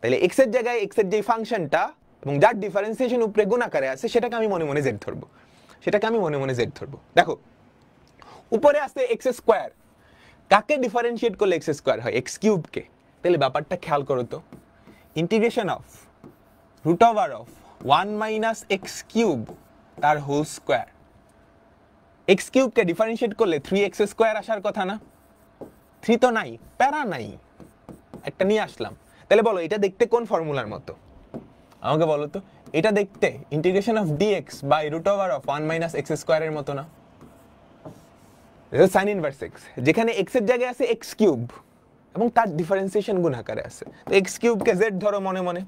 তাহলে x এর জায়গায় x এর যে ফাংশনটা এবং যার ডিফারেন্সিয়েশন উপরে গুণাকারে আছে সেটাকে আমি মনে মনে z ধরবো। দেখো, উপরে আছে x স্কয়ার, কাকে ডিফারেন্সিয়েট করলে x স্কয়ার হয়? x কিউব কে। তাহলে ব্যাপারটা খেয়াল করো তো, integration of root over of 1 minus x cube তার হোল স্কয়ার। x কিউব কে ডিফারেন্সিয়েট করলে 3x স্কয়ার আসার কথা না? 3 তো নাই, প্যারা নাই, একটা নিয়ে আসলাম। তাহলে বলো, এটা দেখতে কোন ফর্মুলার মতো? আমাকে বলো তো, এটা দেখতে integration of dx by root over of 1 minus x square এর মতো না? সাইন ইনভার্স x, যেখানে x এর জায়গায় আছে x কিউব এবং তার ডিফারেন্সিয়েশন গুণ আকারে আছে। তো x কিউব কে z ধরো মনে মনে,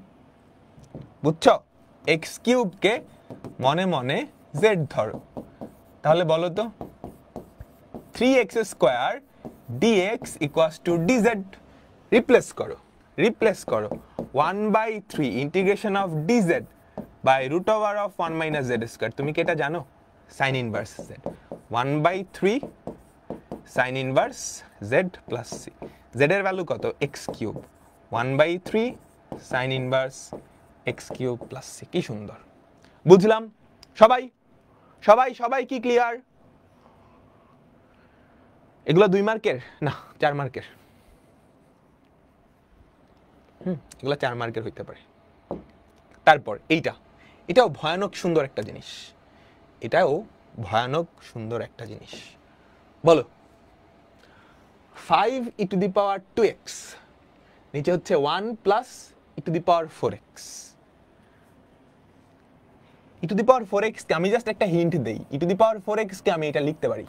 বুঝছো? x কিউব কে মনে মনে z ধরো। তাহলে বলো তো, 3x square dx equals to dz। Replace করো 1/3 integration of dz by root over of 1 minus z square. তুমি কি এটা জানো? Sign inverse Z, 1/3 sign inverse z plus c. Z এর ভ্যালু কত? X cube, 1/3 sign inverse x cube plus c. কি সুন্দর, বুঝলাম? সবাই সবাই সবাই কি ক্লিয়ার? এগুলো 2 মার্কের না 4 মার্কের? এগুলো 4 মার্কের হইতে পারে। তারপর এটাও ভয়ানক সুন্দর একটা জিনিস, এটাও ভয়ানক সুন্দর একটা জিনিস। বলো 5e two the power 2x, নিচে হচ্ছে 1 plus e two the power 4x। e two the power 4x কে আমি জাস্ট একটা হিন্ট দেই, e two the power 4x কে আমি এটা লিখতে পারি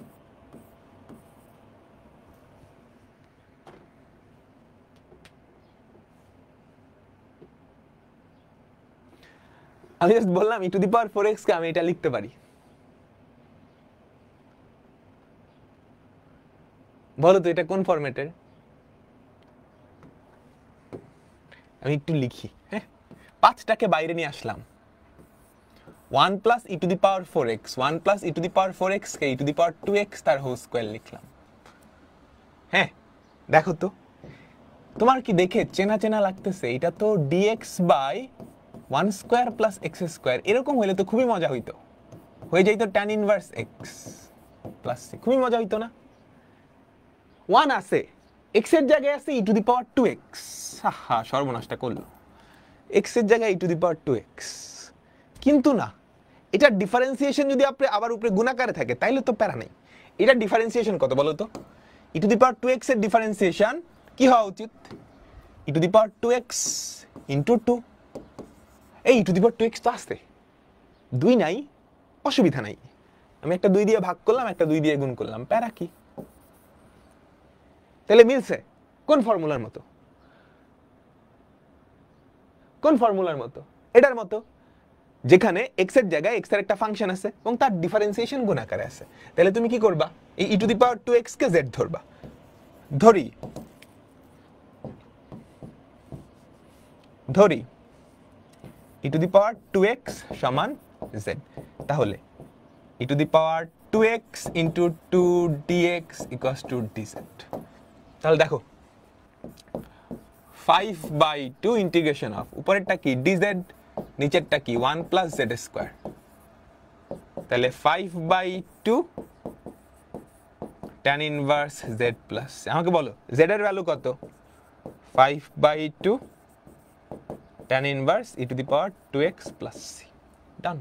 আমি জাস্ট বললাম e two the power 4x কে আমি এটা লিখতে পারি। বলো তো এটা কোন ফরম্যাটের? আমি একটু লিখি, হ্যাঁ 5টাকে বাইরে নিয়ে আসলাম, 1 plus e two the power 4x, 1 plus e two the power 4x K e two the power 2x তার হোল স্কয়ার লিখলাম। হ্যাঁ দেখো তো, তোমার কি দেখে চেনা চেনা লাগতেছে? এটা তো dx by 1 square plus x square, এরকম হইলে তো খুবই মজা হইতো, হয়ে যাইতো tan inverse x plus c, খুবই মজা হইতো না? 1 আছে, x এর জায়গায় আছে e two the power 2x, আহা সর্বনাশটা করলো, x এর জায়গায় e two the power 2x। কিন্তু না, এটা ডিফারেন্সিয়েশন যদি আপনি আবার উপরে গুণাকারে থাকে তাইলে তো প্যারা নাই। এটা ডিফারেন্সিয়েশন কত বলো তো? e two the power 2x এর ডিফারেন্সিয়েশন কি হওয়া উচিত? e two the power 2x into 2। এই e two the power 2x তো আসছে, 2 নাই, অসুবিধা নাই, আমি একটা 2 দিয়ে ভাগ করলাম, একটা 2 দিয়ে গুণ করলাম, প্যারা কি? তাহলে মিলছে কোন ফর্মুলার মতো? কোন ফর্মুলার মতো? এটার মতো, যেখানে x এর জায়গায় x এর একটা ফাংশন আছে এবং তার ডিফারেন্সিয়েশন গুণ আকারে আছে। তাহলে তুমি কি করবা? এই e two the power 2x K z ধরবা, ধরি e two the power 2x সমান z, তাহলে e two the power 2x into 2 dx equals to dz। তাহলে দেখো 5/2 ইন্টিগ্রেশন অফ, উপরেরটা কি dz, নিচেরটা কি 1 প্লাস z স্কয়ার, তাহলে 5/2 tan ইনভার্স z প্লাস। আমাকে বলো z এর ভ্যালু কত? 5/2 tan inverse e two the power 2x plus c। ডান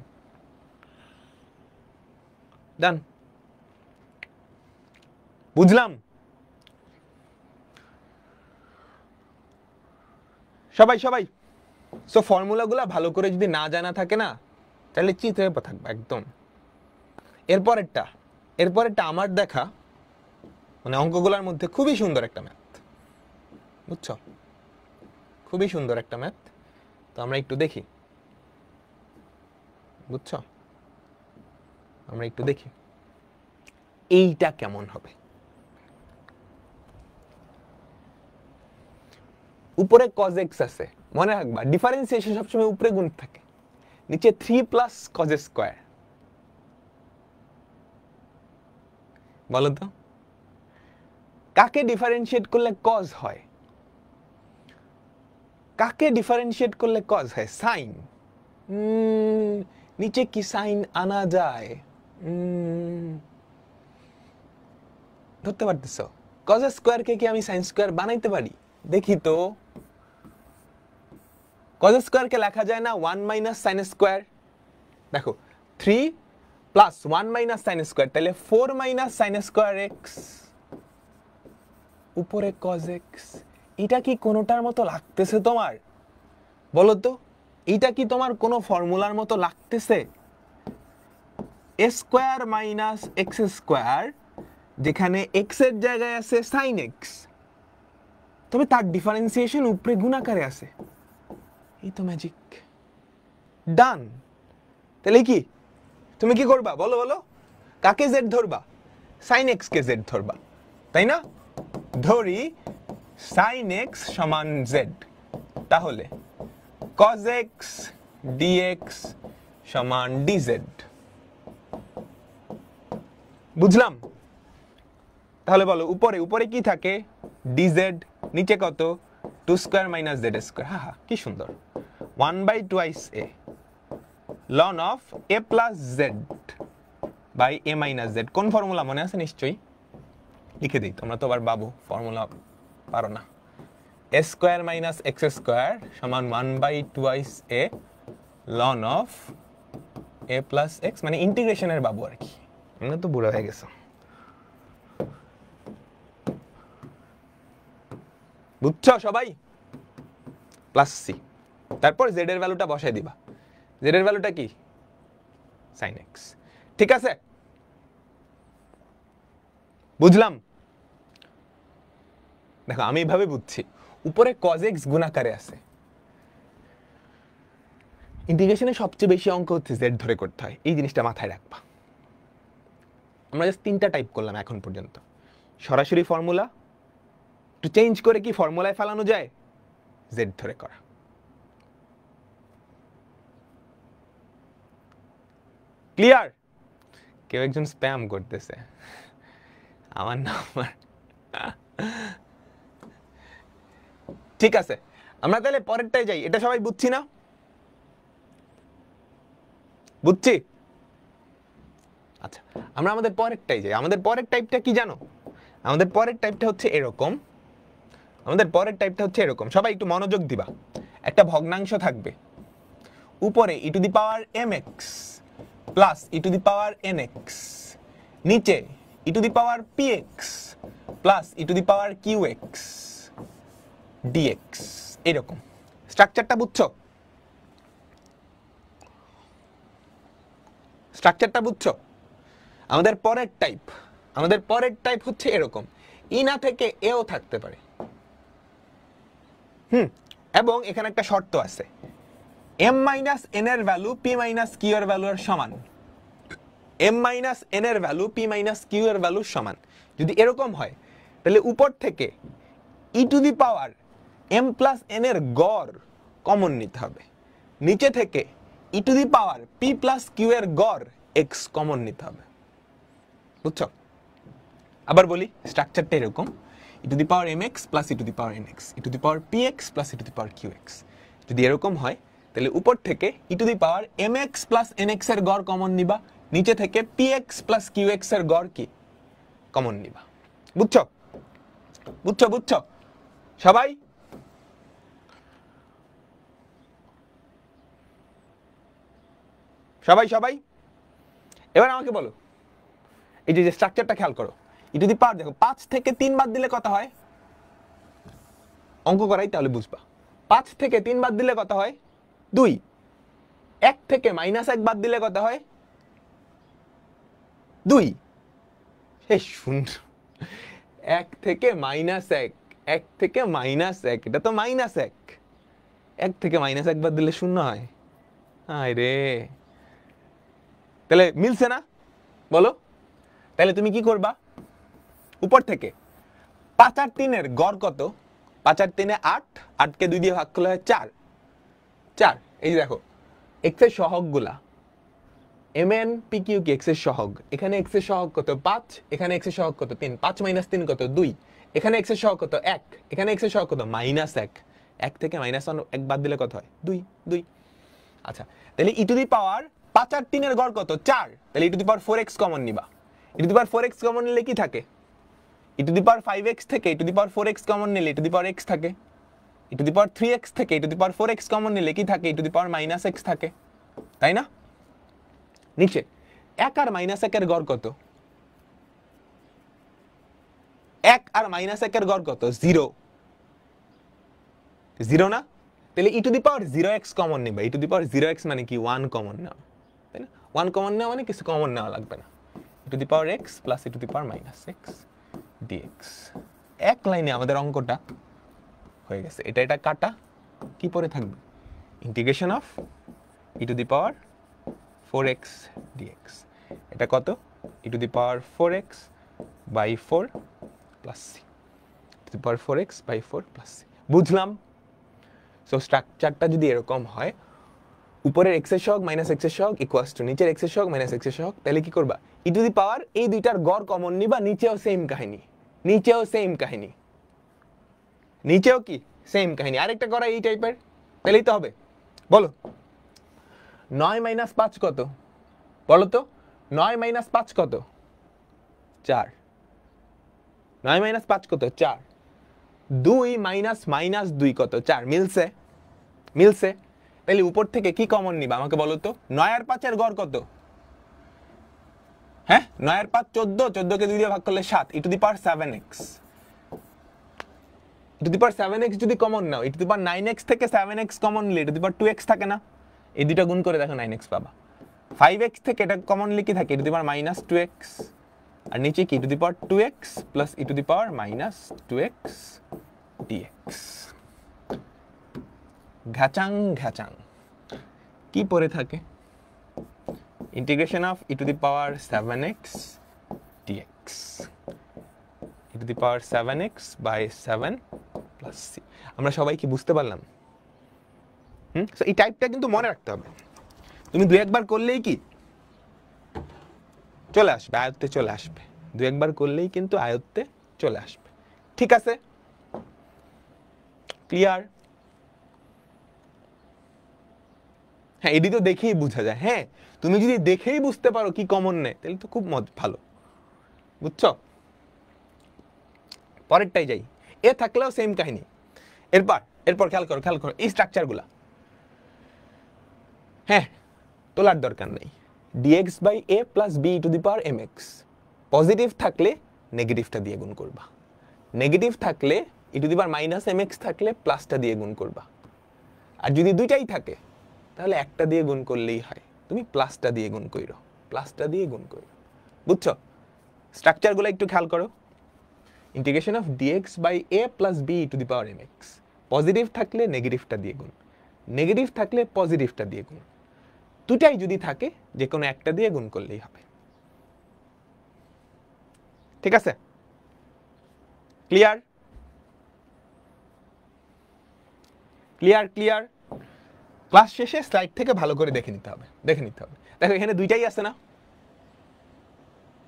ডান, বুঝলাম? সবাই সবাই সো ফর্মুলাগুলো ভালো করে যদি না জানা থাকে না তাহলে চিত হয়ে থাকবে একদম। এরপরেরটা আমার দেখা মানে অঙ্কগুলোর মধ্যে খুবই সুন্দর একটা ম্যাথ, বুঝছো? খুবই সুন্দর একটা ম্যাথ, তো আমরা একটু দেখি, বুঝছো? আমরা একটু দেখি এইটা কেমন হবে। উপরে cos x আছে, মনে রাখবা ডিফারেন্সিয়েশন সবসময় উপরে গুণ থাকে, নিচে 3 প্লাস cos স্কয়ার। বলো তো কাকে ডিফারেন্সিয়েট করলে cos হয়? কাকে ডিফারেন্সিয়েট করলে cos হয়? সাইন। নিচে কি সাইন আনা যায়? ধরতে পারতেছো? cos স্কয়ার কে কি আমি সাইন স্কয়ার বানাইতে পারি? দেখি তো, cos স্কয়ার কে লেখা যায় না 1 মাইনাস সাইন স্কয়ার? দেখো 3 প্লাস 1 মাইনাস সাইন স্কয়ার, তাহলে 4 মাইনাস সাইন স্কয়ার x, উপরে cos x। এটা কি কোনোটার মতো লাগতেছে তোমার? বলো তো এটা কি তোমার কোনো ফর্মুলার মতো লাগতেছে? a square minus x square, যেখানে x এর জায়গায় আছে sin x, তবে তার ডিফারেন্সিয়েশন উপরে গুণ আকারে আছে। এই তো ম্যাজিক, ডান। তাহলে কি তুমি কি করবা? বলো বলো, কাকে z ধরবা? sin x কে z ধরবা, তাই না? ধরি sin x সমান z, তাহলে cos x dx সমান dz। বুঝলাম? তাহলে বলো উপরে উপরে কি থাকে, ডিজেড, নিচে কত, 2 স্কয়ার মাইনাস জেড স্কয়ার। হ্যাঁ হ্যাঁ, কি সুন্দর। 1/2 a ln of a plus z by a minus z. কোন ফর্মুলা মনে আছে? নিশ্চয়ই লিখে দিই, তোমরা তো আবার বাবু, ফর্মুলা পারো না। a square minus x square সমান 1/2 a ln of a plus x, মানে ইন্টিগ্রেশনের বাবু আর কি। তোমরা তো বুড়া হয়ে গেছো। বুঝছো সবাই? প্লাস সি, তারপর জেড এর ভ্যালুটা বসাই দিবা। জেড এর ভ্যালুটা কি? Sine x. ঠিক আছে, বুঝলাম? দেখো আমি এইভাবে বুঝছি, উপরে কজ এক্স গুণাকারে আছে। ইন্টিগ্রেশনে সবচেয়ে বেশি অঙ্ক হচ্ছে জেড ধরে করতে হয়, এই জিনিসটা মাথায় রাখবা। আমরা জাস্ট 3টা টাইপ করলাম এখন পর্যন্ত। সরাসরি ফর্মুলা, একটু চেঞ্জ করে কি ফর্মুলায় ফেলানো যায়, জেড ধরে করা। ক্লিয়ার? কেউ একজন স্প্যাম করতেছে আমার নাম্বার। ঠিক আছে, আমরা তাহলে পরেরটাই যাই। এটা সবাই বুঝছি না? বুঝছি? আচ্ছা, আমরা আমাদের পরেরটাই যাই। আমাদের পরের টাইপটা কি জানো? আমাদের পরের টাইপটা হচ্ছে এরকম। আমাদের পরের টাইপটা হচ্ছে এরকম, সবাই একটু মনোযোগ দিবা। একটা ভগ্নাংশ থাকবে, উপরে e to the power m x plus e to the power n x, নিচে e to the power p x plus e to the power q x dx. এরকম স্ট্রাকচারটা বুঝছো? স্ট্রাকচারটা বুঝছো? আমাদের পরের টাইপ হচ্ছে এরকম, ই না থেকে এও থাকতে পারে। এবং এখানে একটা শর্ত আছে, m মাইনাস n এর ভ্যালু p মাইনাস q এর ভ্যালুর সমান। m মাইনাস n এর ভ্যালু p মাইনাস q এর ভ্যালুর সমান। যদি এরকম হয় তাহলে উপর থেকে e two the power m plus n এর গড় কমন নিতে হবে, নিচে থেকে e two the power p plus q এর গড় x কমন নিতে হবে। বুঝছো? আবার বলি, স্ট্রাকচারটা এরকম, e two the power mx plus e two the power nx, e two the power px plus e two the power qx। যদি এরকম হয় তাহলে উপর থেকে e two the power mx plus nx এর গড় কমন নিবা, নিচে থেকে px প্লাস qx এর গড় কি কমন নিবা। বুঝছো? বুঝছো? বুঝছো সবাই? সবাই সবাই এবার আমাকে বলো, এই যে স্ট্রাকচারটা খেয়াল করো। ই টু দি পাওয়ার দেখো, 5 থেকে 3 বাদ দিলে কত হয়? অঙ্ক করাই তাহলে বুঝবা। 5 থেকে 3 বাদ দিলে কত হয়? 2। 1 থেকে -1 বাদ দিলে কত হয়? 2। এই শুন, 1 থেকে -1, 1 থেকে -1, এটা তো -1। 1 থেকে -1 বাদ দিলে 0 হয়। আয় রে, তাহলে মিলছে না? বলো। তাহলে তুমি কি করবা? উপর থেকে 5 আর 3 এর গড় কত? 5 আর 3 8, 8 কে 2 দিয়ে ভাগ করলে হয় 4। 4, এই যে দেখো x এর সহগগুলা mn pq কি x এর সহগ। এখানে x এর সহগ কত? 5, এখানে x এর সহগ কত? 3। 5 - 3 কত? 2। এখানে x এর সহগ কত? 1, এখানে x এর সহগ কত? -1। 1 থেকে -1 বাদ দিলে কত হয়? 2, 2। আচ্ছা, তাহলে ই টু দি পাওয়ার 5 আর 3 এর গড় কত? 4। তাহলে ই to the power 4x common নিবা। ই to the power 4x common নিলে কি থাকে? ই টু দি পাওয়ার 5x থেকে ই to the power 4x common নিলে ই টু দি পাওয়ার x থাকে। ই টু দি পাওয়ার 3x থেকে ই to the power 4x common নিলে কি থাকে? ই টু দি পাওয়ার -x থাকে, তাই না? নিচে 1 আর -1 এর গড় কত? 1 আর -1 এর গড় কত? 0। 0 না? তাহলে ই to the power 0x common নিবা। ই টু দি পাওয়ার 0x মানে কি? 1 কমন নাও, তাই না? 1 কমন নেওয়া মানে কিছু কমন নেওয়া লাগবে না। E to the power x plus e to the power -x dx। এক লাইনে আমাদের অঙ্কটা হয়ে গেছে। এটা কাটা, কি পরে থাকবে? Integration of e to the power 4x dx। এটা কত? E to the power 4x by 4 plus c, to the power 4x by 4 plus c। বুঝলাম? সো স্ট্রাকচারটা যদি এরকম হয়, উপরের x এর সহগ মাইনাস x এর সহগ ইকুয়ালস টু নিচের x এর সহগ মাইনাস x এর সহগ, তাহলে কি করবা? ই টু দি পাওয়ার এই দুইটার গড় কমন নিবা, নিচেও সেম কাহিনী, নিচেও কি সেম কাহিনী। আরেকটা করা এই টাইপের, তাহলেই তো হবে। বলো 9 মাইনাস 5 কত? বলো তো 9 মাইনাস 5 কত? 4। 9 মাইনাস 5 কত? 4। 2 মাইনাস মাইনাস 2 কত? 4। মিলছে। তাহলে উপর থেকে কি কমন নিবা আমাকে বলো তো? 9 আর 5 এর গড় কত? হ্যাঁ 9 আর 5 14, 14 কে 2 দিয়ে ভাগ করলে 7, ই to the power 7x। E to the power 7x যদি common now, E to the power 9x থেকে 7x কমন নিলে ই টু দি পাওয়ার 2x থাকে না? এই দুইটা গুণ করে দেখো 9x পাবা। 5x থেকে এটা কমন নিলে কি থাকে? ই to the power minus 2x, আর নিচে কি e to the power 2x plus e to the power minus 2x dx। ঘাচাং কি পড়ে থাকে? Integration of e to the power 7x dx, e to the power 7x by 7 plus c। আমরা সবাই কি বুঝতে পারলাম? সো এই টাইপটা কিন্তু মনে রাখতে হবে। তুমি দুই একবার করলেই কি চলে আসবে, আয়ত্তে চলে আসবে। দুই একবার করলেই কিন্তু আয়ত্তে চলে আসবে। ঠিক আছে, ক্লিয়ার? হ্যাঁ এটি তো দেখেই বোঝা যায়। হ্যাঁ তুমি যদি দেখেই বুঝতে পারো কি কমন নেই, তাহলে তো খুব ভালো, বুঝছো? পরেরটাই যাই। এ থাকলেও সেম কাহিনী। এরপর খেয়াল করো এই স্ট্রাকচারগুলা। হ্যাঁ তোলার দরকার নেই। dx by a plus b to the power mx, positive থাকলে নেগেটিভটা দিয়ে গুণ করবা, নেগেটিভ থাকলে e to the power minus mx থাকলে প্লাসটা দিয়ে গুণ করবা, আর যদি দুইটাই থাকে তাহলে একটা দিয়ে গুণ করলেই হয়। তুমি প্লাসটা দিয়ে গুণ করো, বুঝছো? স্ট্রাকচারগুলো একটু খেয়াল করো। Integration of dx by a plus b to the power mx, positive থাকলে নেগেটিভটা দিয়ে গুণ, নেগেটিভ থাকলে পজিটিভটা দিয়ে গুণ, দুটাই যদি থাকে যে কোনো একটা দিয়ে গুণ করলেই হবে। ঠিক আছে, ক্লিয়ার? ক্লাস শেষে স্লাইড থেকে ভালো করে দেখে নিতে হবে। দেখো এখানে দুইটাই আছে না,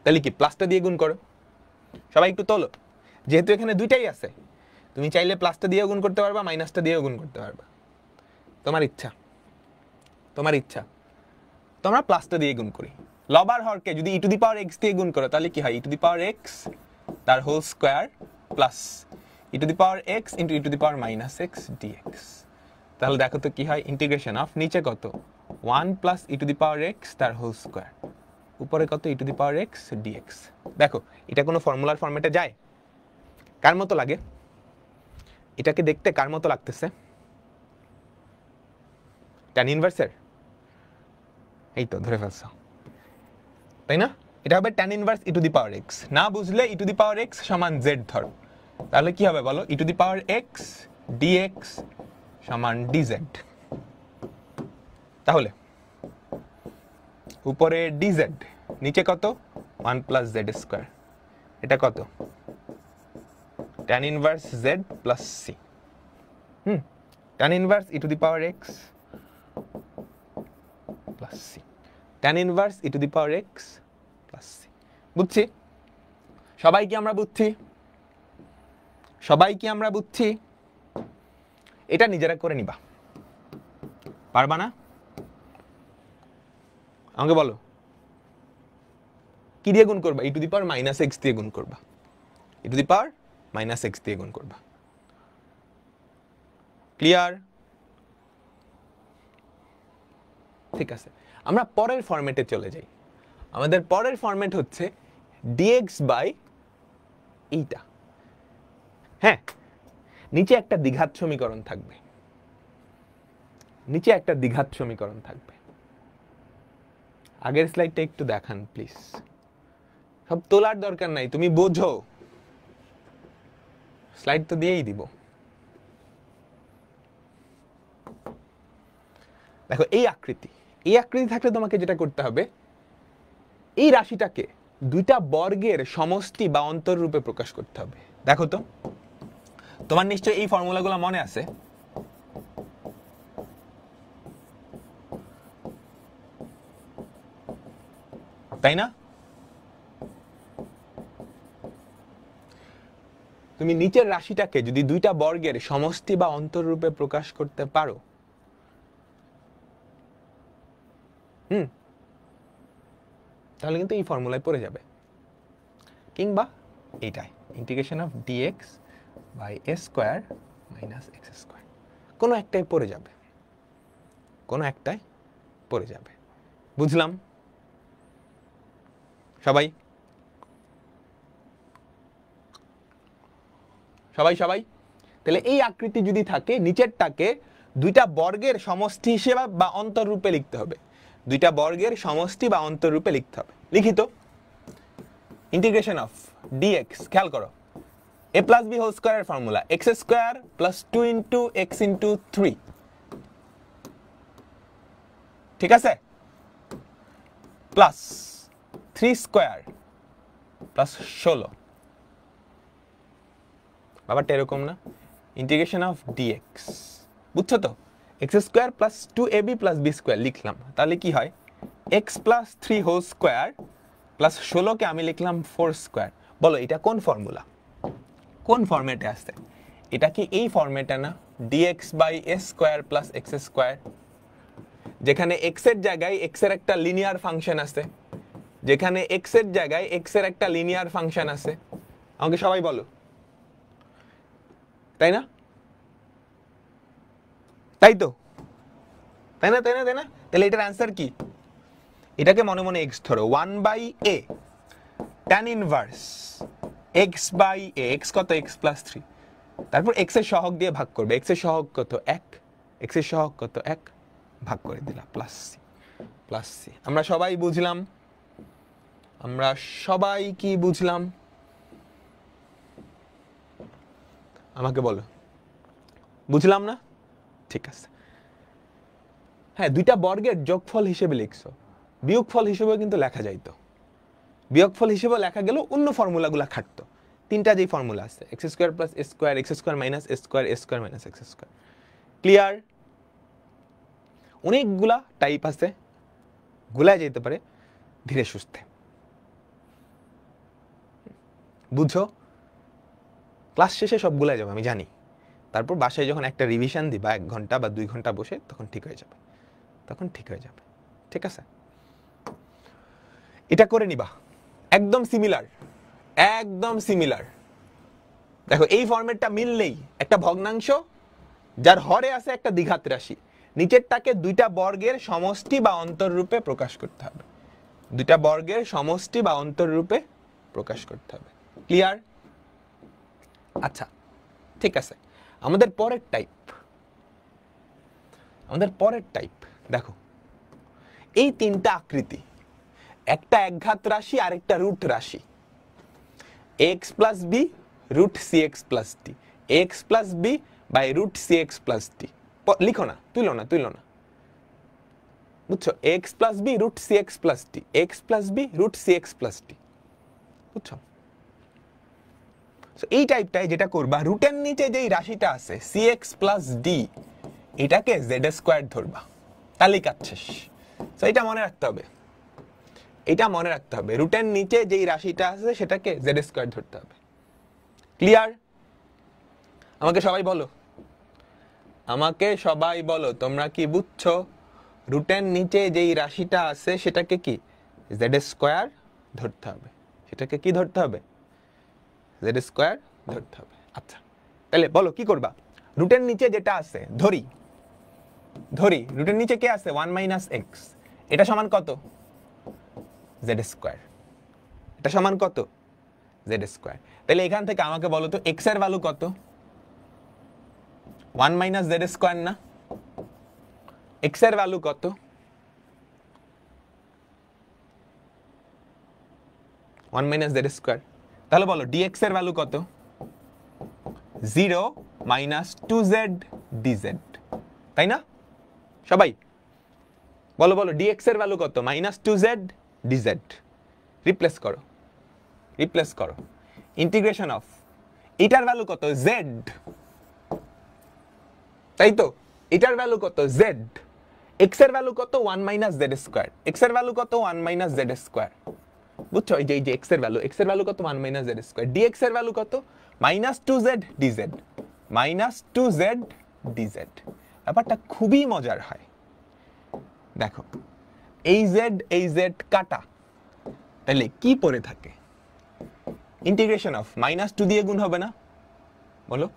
তাহলে কি প্লাসটা দিয়ে গুণ করো। সবাই একটু তোলো, যেহেতু এখানে দুইটাই আছে তুমি চাইলে প্লাসটা দিয়েও গুণ করতে পারবা, মাইনাসটা দিয়েও গুণ করতে পারবা, তোমার ইচ্ছা। তোমরা প্লাসটা দিয়ে গুণ করি। লব আর হরকে যদি ই টু দি পাওয়ার এক্স দিয়ে গুণ করো তাহলে কি হয়? E to the power x তার whole square plus e to the power x into e to the power minus x dx. তাহলে দেখো তো কি হয়? ইন্টিগ্রেশন অফ নিচে কত 1 plus e to the power x তার হোল স্কোয়ার, উপরে কত e to the power x dx. দেখো এটা কোনো ফর্মুলার ফর্মেটে যায়? কার মতো লাগে? এটাকে দেখতে কার মতো লাগতেছে? ট্যান ইনভার্সের? এই তো ধরে ফেলছো, তাই না? এটা হবে tan inverse e to the power x. না বুঝলে e to the power x সমান জেড ধরো, তাহলে কি হবে বলো? E to the power x dx সমান ডিজেড। তাহলে উপরে ডিজেড, নিচে কত 1 প্লাস জেড স্কোয়ার, এটা কত? Tan inverse z plus c. Tan inverse e to the power x plus c, tan inverse e to the power x plus c. বুঝছি? সবাই কি আমরা বুঝছি? এটা নিজেরা করে নিবা, পারবা না? আমাকে বলো কি দিয়ে গুণ করবা? E to the power minus x দিয়ে গুণ করবা, e to the power minus x দিয়ে গুণ করবা। ক্লিয়ার? ঠিক আছে, আমরা পরের ফরম্যাটে চলে যাই। আমাদের পরের ফরম্যাট হচ্ছে dx বাই এইটা। হ্যাঁ নিচে একটা দ্বিঘাত সমীকরণ থাকবে, আগের স্লাইডটা একটু দেখান প্লিজ। সব তোলার দরকার নাই, তুমি বোঝো, স্লাইড তো দিয়েই দিব। দেখো এই আকৃতি থাকলে তোমাকে যেটা করতে হবে, এই রাশিটাকে দুইটা বর্গের সমষ্টি বা অন্তর রূপে প্রকাশ করতে হবে। দেখো তো, তোমার নিশ্চয়ই এই ফর্মুলাগুলো মনে আছে। তাই না? তুমি নিচের রাশিটাকে যদি দুইটা বর্গের সমষ্টি বা অন্তররূপে প্রকাশ করতে পারো, তাহলে কিন্তু এই ফর্মুলায় পড়ে যাবে, কিংবা এইটাই integration of dx by a square minus x square, কোনো একটাই পড়ে যাবে, কোনো একটাই পড়ে যাবে। বুঝলাম সবাই? সবাই সবাই তাহলে এই আকৃতি যদি থাকে, নিচেরটাকে দুইটা বর্গের সমষ্টি হিসেবে বা অন্তররূপে লিখতে হবে, দুইটা বর্গের সমষ্টি বা অন্তররূপে লিখতে হবে। লিখিত ইন্টিগ্রেশন অফ ডিএক্স, খেয়াল করো, a প্লাস বি হোল স্কোয়ারের formula x square plus 2 into x into 3, ঠিক আছে, প্লাস 3 স্কোয়ার প্লাস 16, ব্যাপারটা এরকম না? ইন্টিগ্রেশন অফ ডিএক্স, বুঝছো তো? X square plus 2ab plus b square লিখলাম, তাহলে কি হয়, x plus 3 whole square plus 16কে আমি লিখলাম 4 স্কোয়ার। বলো এটা কোন ফর্মুলা, কোন ফর্মেটে আসছে? এটা কি এই ফর্মেটে না? dx by a square plus x square, যেখানে x এর জায়গায় x এর একটা লিনিয়ার ফাংশন আছে, যেখানে x এর জায়গায় x এর একটা লিনিয়ার ফাংশন আছে। আমাকে সবাই বলো, তাই না? তাই তো, তাই না? তাই না? তাই না? তাহলে এটার অ্যান্সার কি? এটাকে মনে মনে x ধরো, 1 by a tan inverse x by a, x কত, x প্লাস 3, তারপর x এর সহগ দিয়ে ভাগ করবে, x এর সহগ কত 1, x এর সহগ কত 1, ভাগ করে দিলাম, প্লাস সি, প্লাস সি। আমরা সবাই বুঝলাম? আমরা সবাই কি বুঝলাম? আমাকে বলো, বুঝলাম না? ঠিক আছে। হ্যাঁ, দুইটা বর্গের যোগফল হিসেবে লিখছো, বিয়োগফল হিসেবে কিন্তু লেখা যাইতো, বিয়োগফল হিসেবে লেখা গেল, অন্য ফর্মুলাগুলো খাটতো। তিনটা যেই ফর্মুলা আছে, x square plus a square, x square minus a square, a square minus x square. Clear? অনেকগুলা টাইপ আছে, গুলায় যেতে পারে ধীরে সুস্থে। বুঝছো? ক্লাস শেষে সব গুলায় যাবে আমি জানি, তারপর বাসায় যখন একটা রিভিশন দিবা 1 ঘন্টা বা 2 ঘন্টা বসে, তখন ঠিক হয়ে যাবে, তখন ঠিক হয়ে যাবে। ঠিক আছে, এটা করে নিবা, একদম সিমিলার, একদম সিমিলার। দেখো এই ফরম্যাটটা মিললেই একটা ভগ্নাংশ যার হরে আছে একটা দ্বিঘাত রাশি, নিচেরটাকে দুইটা বর্গের সমষ্টি বা অন্তররূপে প্রকাশ করতে হবে, দুইটা বর্গের সমষ্টি বা অন্তররূপে প্রকাশ করতে হবে। ক্লিয়ার? আচ্ছা ঠিক আছে, আমাদের পরের টাইপ দেখো, এই তিনটা আকৃতি, একটা একঘাত রাশি, আরেকটা রুট রাশি, x plus b root c x plus t, x plus b by root c x plus t. লিখো না, তুইলো না, বুঝছো? X plus b root c x plus t, x plus b root c x plus t, বুঝছো? এই টাইপটাই যেটা করবা, রুটের নিচে যেই রাশিটা আছে সি এক্স প্লাস ডি, এটাকে জেড স্কোয়ার ধরবা, তালিকা শেষ। এটা মনে রাখতে হবে, এটা মনে রাখতে হবে, রুটের নিচে যেই রাশিটা আছে সেটাকে জেড স্কোয়ার ধরতে হবে। ক্লিয়ার? আমাকে সবাই বলো, আমাকে সবাই বলো, তোমরা কি বুঝছো? রুটের নিচে যেই রাশিটা আছে সেটাকে কি জেড স্কোয়ার ধরতে হবে, সেটাকে কি ধরতে হবে? জেড স্কোয়ার ধরতে হবে। আচ্ছা তাহলে বলো কি করবা? রুটের নিচে যেটা আছে ধরি, রুটের নিচে কে আছে? 1 মাইনাস এক্স, এটা সমান কত? Z square. এটা সমান কত? Z square. তাহলে এখান থেকে আমাকে বলো তো এক্স এর ভ্যালু কত? 1 মাইনাস জেড স্কোয়ার না? এক্স এর ভ্যালু কত? 1 মাইনাস জেড স্কোয়ার। তাহলে বলো ডিএক্স এর ভ্যালু কত? 0 মাইনাস 2z dz, তাই না? সবাই বলো বলো, ডিএক্স এর ভ্যালু কত? Minus 2z dz। রিপ্লেস করো, ইন্টিগ্রেশন অফ এটার ভ্যালু কত? z, তাই তো? এটার ভ্যালু কত? z। এক্স এর ভ্যালু কত? 1 মাইনাস জেড স্কোয়ার। এক্স এর ভ্যালু কত? 1 মাইনাস জেড স্কোয়ার। বুঝছো? এই যে x এর ভ্যালু কত 1 মাইনাস জেড স্কয়ার, dx এর ভ্যালু কত minus 2z dz, minus 2z dz। ব্যাপারটা খুবই মজার হয়। দেখো এই z কাটা, তাহলে কি পড়ে থাকে? ইন্টিগ্রেশন অফ মাইনাস 2 দিয়ে গুণ হবে না? বলো,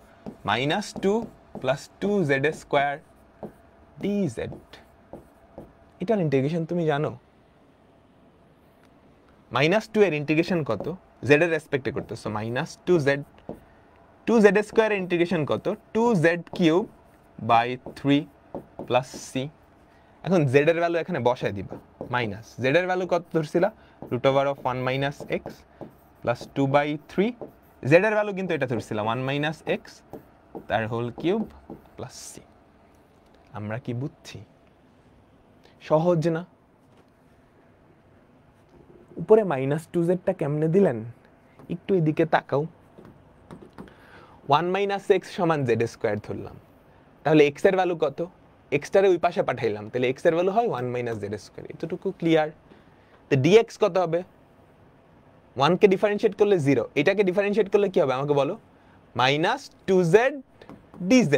minus 2 plus 2z square dz। এটার ইন্টিগ্রেশন তুমি জানো? মাইনাস 2 এর ইন্টিগ্রেশন কত? z এর রেসপেক্টে করতেছো, মাইনাস 2z স্কয়ার এর ইন্টিগ্রেশন কত? 2z cube by 3 plus c। এখন z এর ভ্যালু এখানে বসায় দিবা, মাইনাস z এর ভ্যালু কত ধরছিলা? Root over of 1 minus x plus 2 by 3। z এর ভ্যালু কিন্তু এটা ধরছিলাম 1 মাইনাস x তার হোল কিউব প্লাস c। আমরা কি বুঝছি? সহজ না? উপরে মাইনাস 2z টা কেমনে দিলেন একটু এদিকে তাকাও। 1 মাইনাস x সমান z স্কয়ার ধরলাম, তাহলে x এর ভ্যালু কত? x টারে ওই পাশে পাঠাইলাম, তাহলে x এর ভ্যালু হয় 1 মাইনাস z স্কয়ার। এতটুকু ক্লিয়ার? তো dx কত হবে? 1 কে ডিফারেন্সিয়েট করলে 0, এটাকে ডিফারেন্সিয়েট করলে কি হবে আমাকে বলো? মাইনাস 2z dz,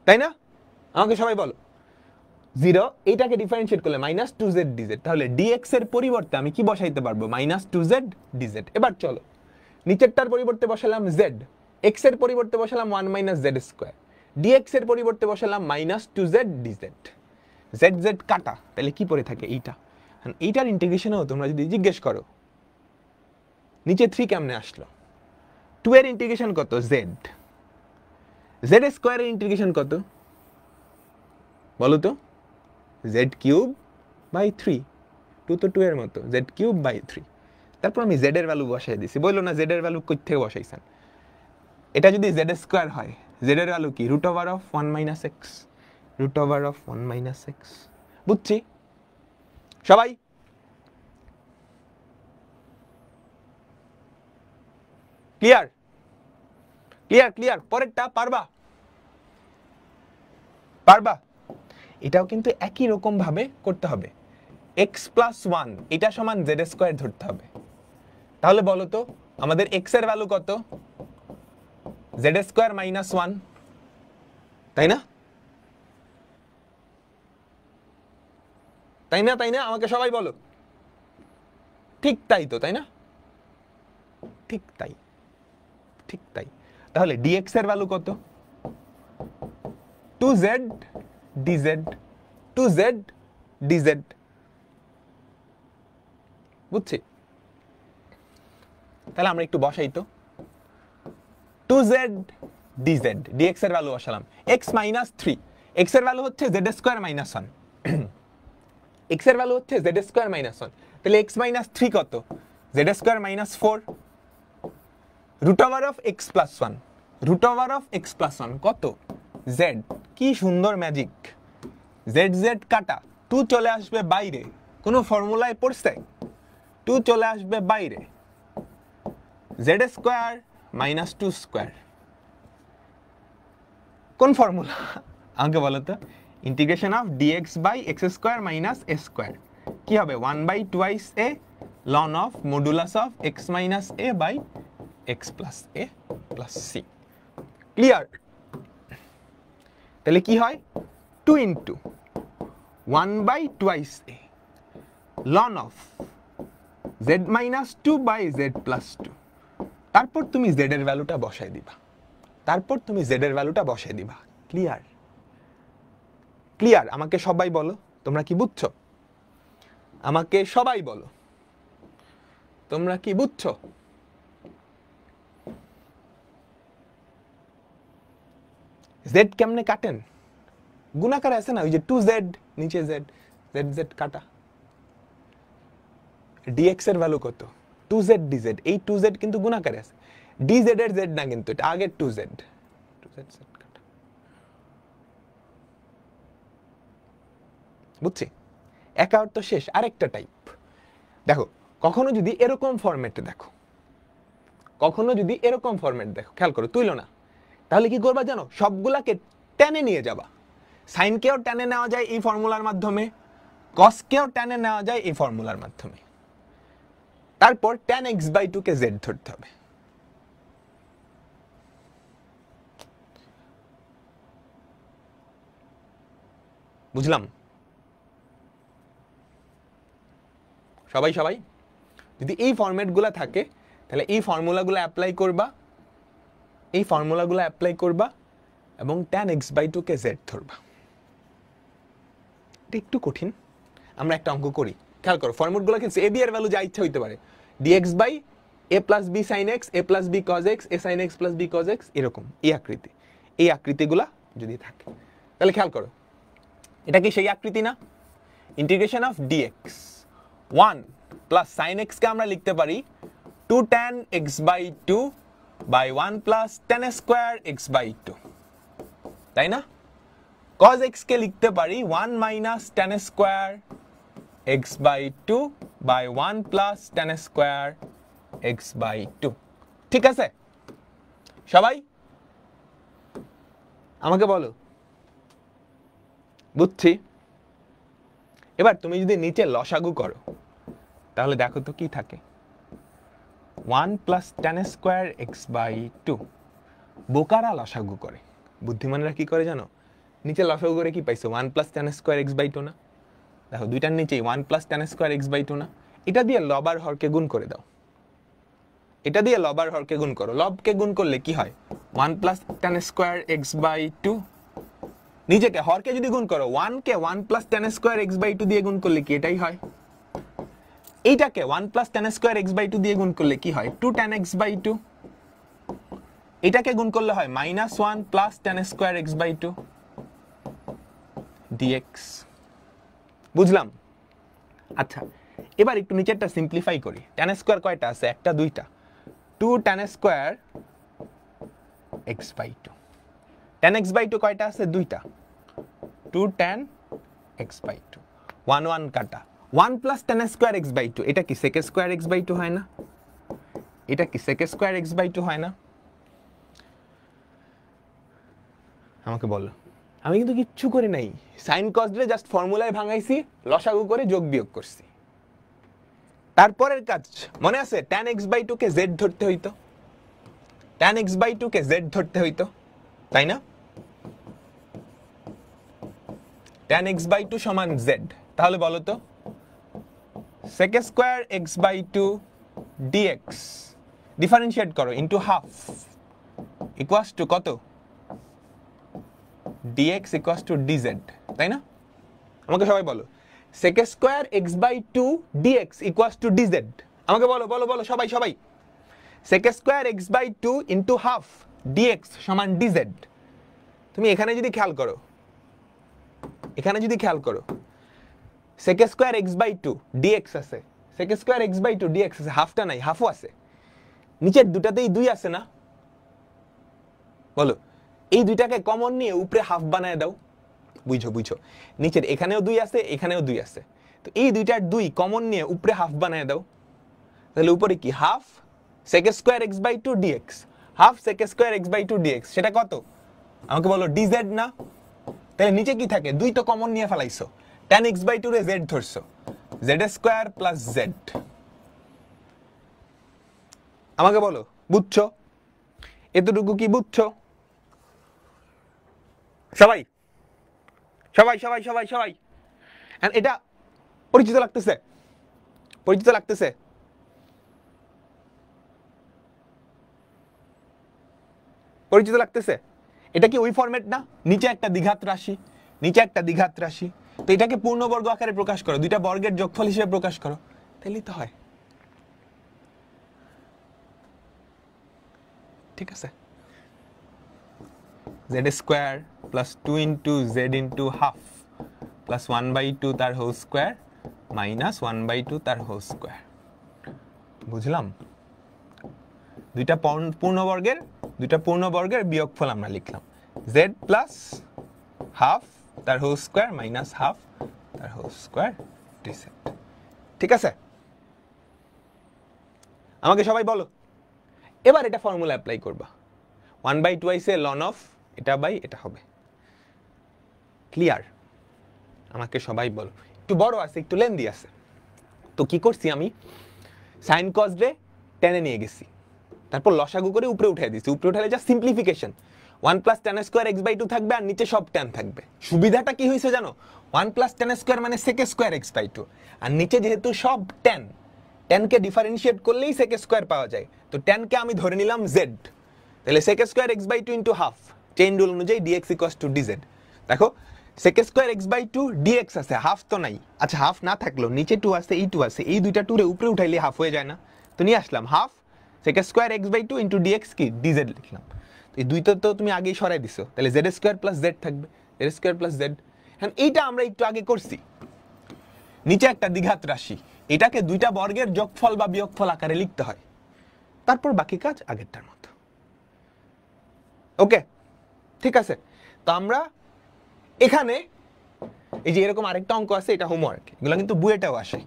তাই না? আমাকে সবাই বলো। 0 এটাকে ডিফারেন্সিয়েট করলে মাইনাস 2z dz, তাহলে dx এর পরিবর্তে আমি কি বসাইতে পারবো? Minus 2z dz। এবার চলো নিচেরটার পরিবর্তে বসালাম z, x এর পরিবর্তে বসালাম 1 মাইনাস z স্কয়ার, dx এর পরিবর্তে বসালাম minus 2z dz। z z কাটা, তাহলে কি পড়ে থাকে? এইটা। এইটার ইন্টিগ্রেশনও তোমরা যদি জিজ্ঞেস করো নিচে 3 কেমনে আসলো? 2 এর ইন্টিগ্রেশন কত? z স্কয়ারের ইন্টিগ্রেশন কত বলো তো? z কিউব বাই 3, 2 তো 2 এর মতো, z কিউব বাই 3। তারপর আমি z এর ভ্যালু বসাই দিছি। বললো না z এর ভ্যালু কই থেকে বসাইছেন? এটা যদি z স্কয়ার হয়, z এর ভ্যালু কি? Root over of 1 minus x, root over of 1 minus x। বুঝছি সবাই? Clear clear clear? পরেরটা পারবা? পারবা? এটাও কিন্তু একই রকম ভাবে করতে হবে। x প্লাস 1 এটা সমান z স্কয়ার ধরতে হবে। তাহলে বলো তো আমাদের x এর ভ্যালু কত? z স্কয়ার মাইনাস 1, তাই না? তাই না? তাই না? আমাকে সবাই বলো। ঠিক তাই তো, তাই না? ঠিক তাই, ঠিক তাই। তাহলে dx এর ভ্যালু কত? 2z dz, 2z dz। বুঝছি? তাহলে আমরা একটু বসাই তো। 2z dz, dx এর ভ্যালু বসালাম x মাইনাস 3, x এর ভ্যালু হচ্ছে z স্কয়ার মাইনাস 1, x এর ভ্যালু হচ্ছে z স্কয়ার মাইনাস 1, তাহলে x মাইনাস 3 কত? z square minus 4 root over of x plus 1, root over of x plus 1 কত? z। কি সুন্দর ম্যাজিক, z z কাটা, 2 চলে আসবে বাইরে। কোনো ফর্মুলায় পড়ছে? 2 চলে আসবে বাইরে, z স্কয়ার মাইনাস 2 স্কয়ার। কোন ফর্মুলা আমাকে বলো তো? Integration of dx by x square minus a square কি হবে? 1 বাই টুয়াইস a লন of modulus of x minus a by x plus a plus c। Clear? তাহলে কি হয়? 2 ইন্টু 1 বাই টুয়াইস a লন of z minus 2 by z plus 2। তারপর তুমি z এর ভ্যালুটা বসাই দিবা, তারপর তুমি z এর ভ্যালুটা বসাই দিবা। ক্লিয়ার? ক্লিয়ার? আমাকে সবাই বলো তোমরা কি বুঝছো? আমাকে সবাই বলো তোমরা কি বুঝছো? z কেমনে কাটেন? গুণাকার আছে না, ওই যে 2z নিচে z, z z কাটা। dx এর ভ্যালু কত? 2z dz, এই 2z কিন্তু গুণাকারে আছে, dz এর z না কিন্তু, এটা আগের 2z, 2z z কাটা। বুঝছি? একা অর্থ শেষ। আরেকটা টাইপ দেখো, কখনো যদি এরকম ফরম্যাটে দেখো, কখনো যদি এরকম ফরম্যাট দেখো, খেয়াল করো, তুইলো না, তাহলে কি করবা জানো? সবগুলাকে টেনে নিয়ে যাবা। সাইনকেও টেনে নেওয়া যায় এই ফর্মুলার মাধ্যমে, cos কেও tan এ নেওয়া যায় এই ফর্মুলার মাধ্যমে। তারপর tan x/2 কে z ধরতে হবে। বুঝলাম সবাই? যদি এই ফরম্যাটগুলো থাকে তাহলে এই ফর্মুলাগুলো অ্যাপ্লাই করবা এবং tan x/2 কে z ধরবা। এটা একটু কঠিন, আমরা একটা অঙ্ক করি, খেয়াল করো। ফর্মুলাগুলো কিন্তু a b এর ভ্যালু যা ইচ্ছা হইতে পারে, dx/a + b sin x, a + b cos x, a sin x + b cos x, এরকম এই আকৃতিগুলা যদি থাকে তাহলে খেয়াল করো, এটা কি সেই আকৃতি না? Integration of dx 1 plus sin x কে আমরা লিখতে পারি 2 tan x/2 by 1 plus tan square x/2, তাই না? cos x কে লিখতে পারি 1 minus tan square x/2 by 1 plus tan square x/2। ঠিক আছে সবাই? আমাকে বলো, বুঝছি? এবার তুমি যদি নিচে লসাগু করো তাহলে দেখো তো কি থাকে, 1 প্লাস tan স্কয়ার x/2। বোকারা লসাগু করে, বুদ্ধিমানরা কি করে জানো? নিচে লসাগু করে কি পাইছো? 1 প্লাস tan স্কয়ার x/2 না? দেখো দুইটার নিচেই 1 প্লাস tan স্কয়ার x/2 না? এটা দিয়ে লব আর হরকে গুণ করে দাও, এটা দিয়ে লব আর হরকে গুণ করো। লবকে গুণ করলে কি হয়? 1 প্লাস tan স্কয়ার x/2। নিজেকে হরকে যদি গুণ করো, 1 কে 1 প্লাস tan স্কয়ার x/2 দিয়ে গুণ করলে কি এটাই হয়? এইটাকে 1 প্লাস tan স্কয়ার x/2 দিয়ে গুণ করলে কি হয়? 2 tan x/2। এটাকে গুণ করলে হয় -1 plus tan square x/2 dx। বুঝলাম? আচ্ছা এবার একটু নিচেরটা সিম্পলিফাই করি। tan স্কয়ার কয়টা আছে? একটা দুইটা, 2 tan square x/2। tan x/2 কয়টা আছে? দুইটা, 2 tan x/2। 1 1 কাটা, 1 প্লাস tan স্কয়ার x/2, এটা কি sec স্কয়ার x/2 হয় না? এটা কি sec স্কয়ার x/2 হয় না? আমাকে বলো। আমি কিন্তু কিচ্ছু করি নাই, sin cos রে জাস্ট ফর্মুলায় ভাঙাইছি, লসাগু করে যোগ বিয়োগ করছি। তারপরের কাজ মনে আছে? tan x/2 কে z ধরতে হইতো, tan x/2 কে z ধরতে হইতো, তাই না? tan x/2 সমান z, তাহলে বলো তো sec square x/2 dx differentiate করো ইনটু হাফ ইকুয়ালস টু কত? dx ইকুয়ালস টু dz, তাই না? আমাকে সবাই বলো sec square x/2 dx equals to dz। আমাকে বলো বলো বলো সবাই sec square x/2 into half dx সমান dz। তুমি এখানে যদি খেয়াল করো sec স্কয়ার x/2 dx আছে, sec স্কয়ার x/2 dx আছে, হাফটা নাই, হাফও আছে। নিচের দুটাতেই 2 আছে না? বলো এই দুইটাকে কমন নিয়ে উপরে হাফ বানায় দাও। বুঝো নিচের এখানেও 2 আছে, এখানেও 2 আছে, তো এই দুইটার 2 কমন নিয়ে উপরে হাফ বানায় দাও। তাহলে উপরে কি? Half sec square x/2 dx, half sec square x/2 dx, সেটা কত? আমাকে বলো dz না? তাহলে নিচে কি থাকে? 2 তো কমন নিয়ে ফেলাইছো, tan x/2 রে z ধরছো, z স্কয়ার প্লাস z। আমাকে বলো বুঝছো? এতটুকু কি বুঝছো সবাই? এটা পরিচিত লাগতেছে? এটা কি ওই ফরম্যাট না? নিচে একটা দ্বিঘাত রাশি, তো এটাকে পূর্ণবর্গ আকারে প্রকাশ করো, দুইটা বর্গের যোগফল হিসেবে প্রকাশ করো, তাহলেই তো হয়। ঠিক আছে, z square plus 2 into z into half plus 1/2 তার হোল স্কয়ার মাইনাস 1/2 তার হোল স্কয়ার। বুঝলাম? দুইটা পূর্ণবর্গের বিয়োগফল আমরা লিখলাম, z প্লাস হাফ তার হোল স্কয়ার মাইনাস হাফ তার হোল স্কয়ার dz। ঠিক আছে? আমাকে সবাই বলো, এবার এটা ফর্মুলা অ্যাপ্লাই করবা। 1/2 আইছে ln অফ এটা বাই এটা হবে। ক্লিয়ার? আমাকে সবাই বলো একটু বড় আছে, একটু লেন্দি আছে। তো কি করছি আমি, সাইন কজ রে টেনে নিয়ে গেছি, তারপর লসাগু করে উপরে উঠে দিছি। উপরে উঠালে যা simplification, 1 plus tan square x by two থাকবে আর নিচে সব টেন থাকবে। সুবিধাটা কি হয়েছে জানো, 1 প্লাস টেন স্কোয়ার মানে sec square x by two, আর নিচে যেহেতু সব টেন, টেনকে ডিফারেন্সিয়েট করলেই সেক স্কোয়ার পাওয়া যায়, তো টেনকে আমি ধরে নিলাম জেড, তাহলে sec square x by two into half, chain rule অনুযায়ী ডিএক্স ইকুয়ালস টু ডিজেড। দেখো sec square x by two dx আছে, হাফ তো নাই। আচ্ছা হাফ না থাকলেও নিচে টু আছে, এই টু আছে, এই দুইটা টুরে উপরে উঠাইলে হাফ হয়ে যায় না, তো নিয়ে আসলাম half sec square x by two into dx কি ডিজেড লিখলাম। তো এই দুইটা তো তুমি আগেই সরাই দিছো, তাহলে জেড স্কোয়ার প্লাস জেড থাকবে, জেড স্কোয়ার প্লাস জেড। এখন এইটা আমরা একটু আগে করছি, নিচে একটা দ্বিঘাত রাশি, এটাকে দুইটা বর্গের যোগফল বা বিয়োগফল আকারে লিখতে হয়, তারপর বাকি কাজ আগেরটার মতো। ওকে ঠিক আছে। তো আমরা এখানে এই যে এরকম আরেকটা অঙ্ক আছে, এটা হোমওয়ার্ক, এগুলো কিন্তু বুয়েটাও আসে,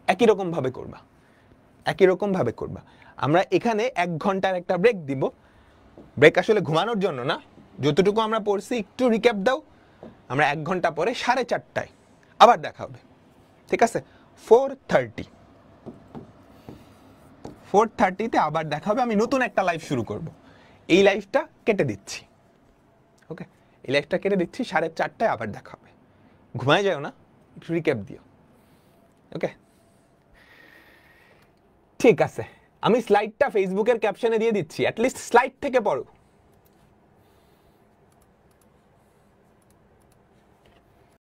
একই রকম ভাবে করবা, একই রকম ভাবে করবা। আমরা এখানে 1 ঘন্টার একটা ব্রেক দিব, ব্রেক আসলে ঘুমানোর জন্য না, যতটুকু আমরা পড়ছি একটু রিক্যাপ দাও। আমরা 1 ঘন্টা পরে 4:30টায় আবার দেখা হবে, ঠিক আছে? 4:30তে আবার দেখা হবে। আমি নতুন একটা লাইভ শুরু করব, এই লাইভটা কেটে দিচ্ছি। ওকে, এই লাইভটা কেটে দিচ্ছি, 4:30টায় আবার দেখা হবে। ঘুমায় যাও না, একটু রিক্যাপ দিও। ওকে ঠিক আছে, আমি স্লাইডটা ফেসবুকের ক্যাপশনে দিয়ে দিচ্ছি, অ্যাটলিস্ট স্লাইড থেকে পড়ো।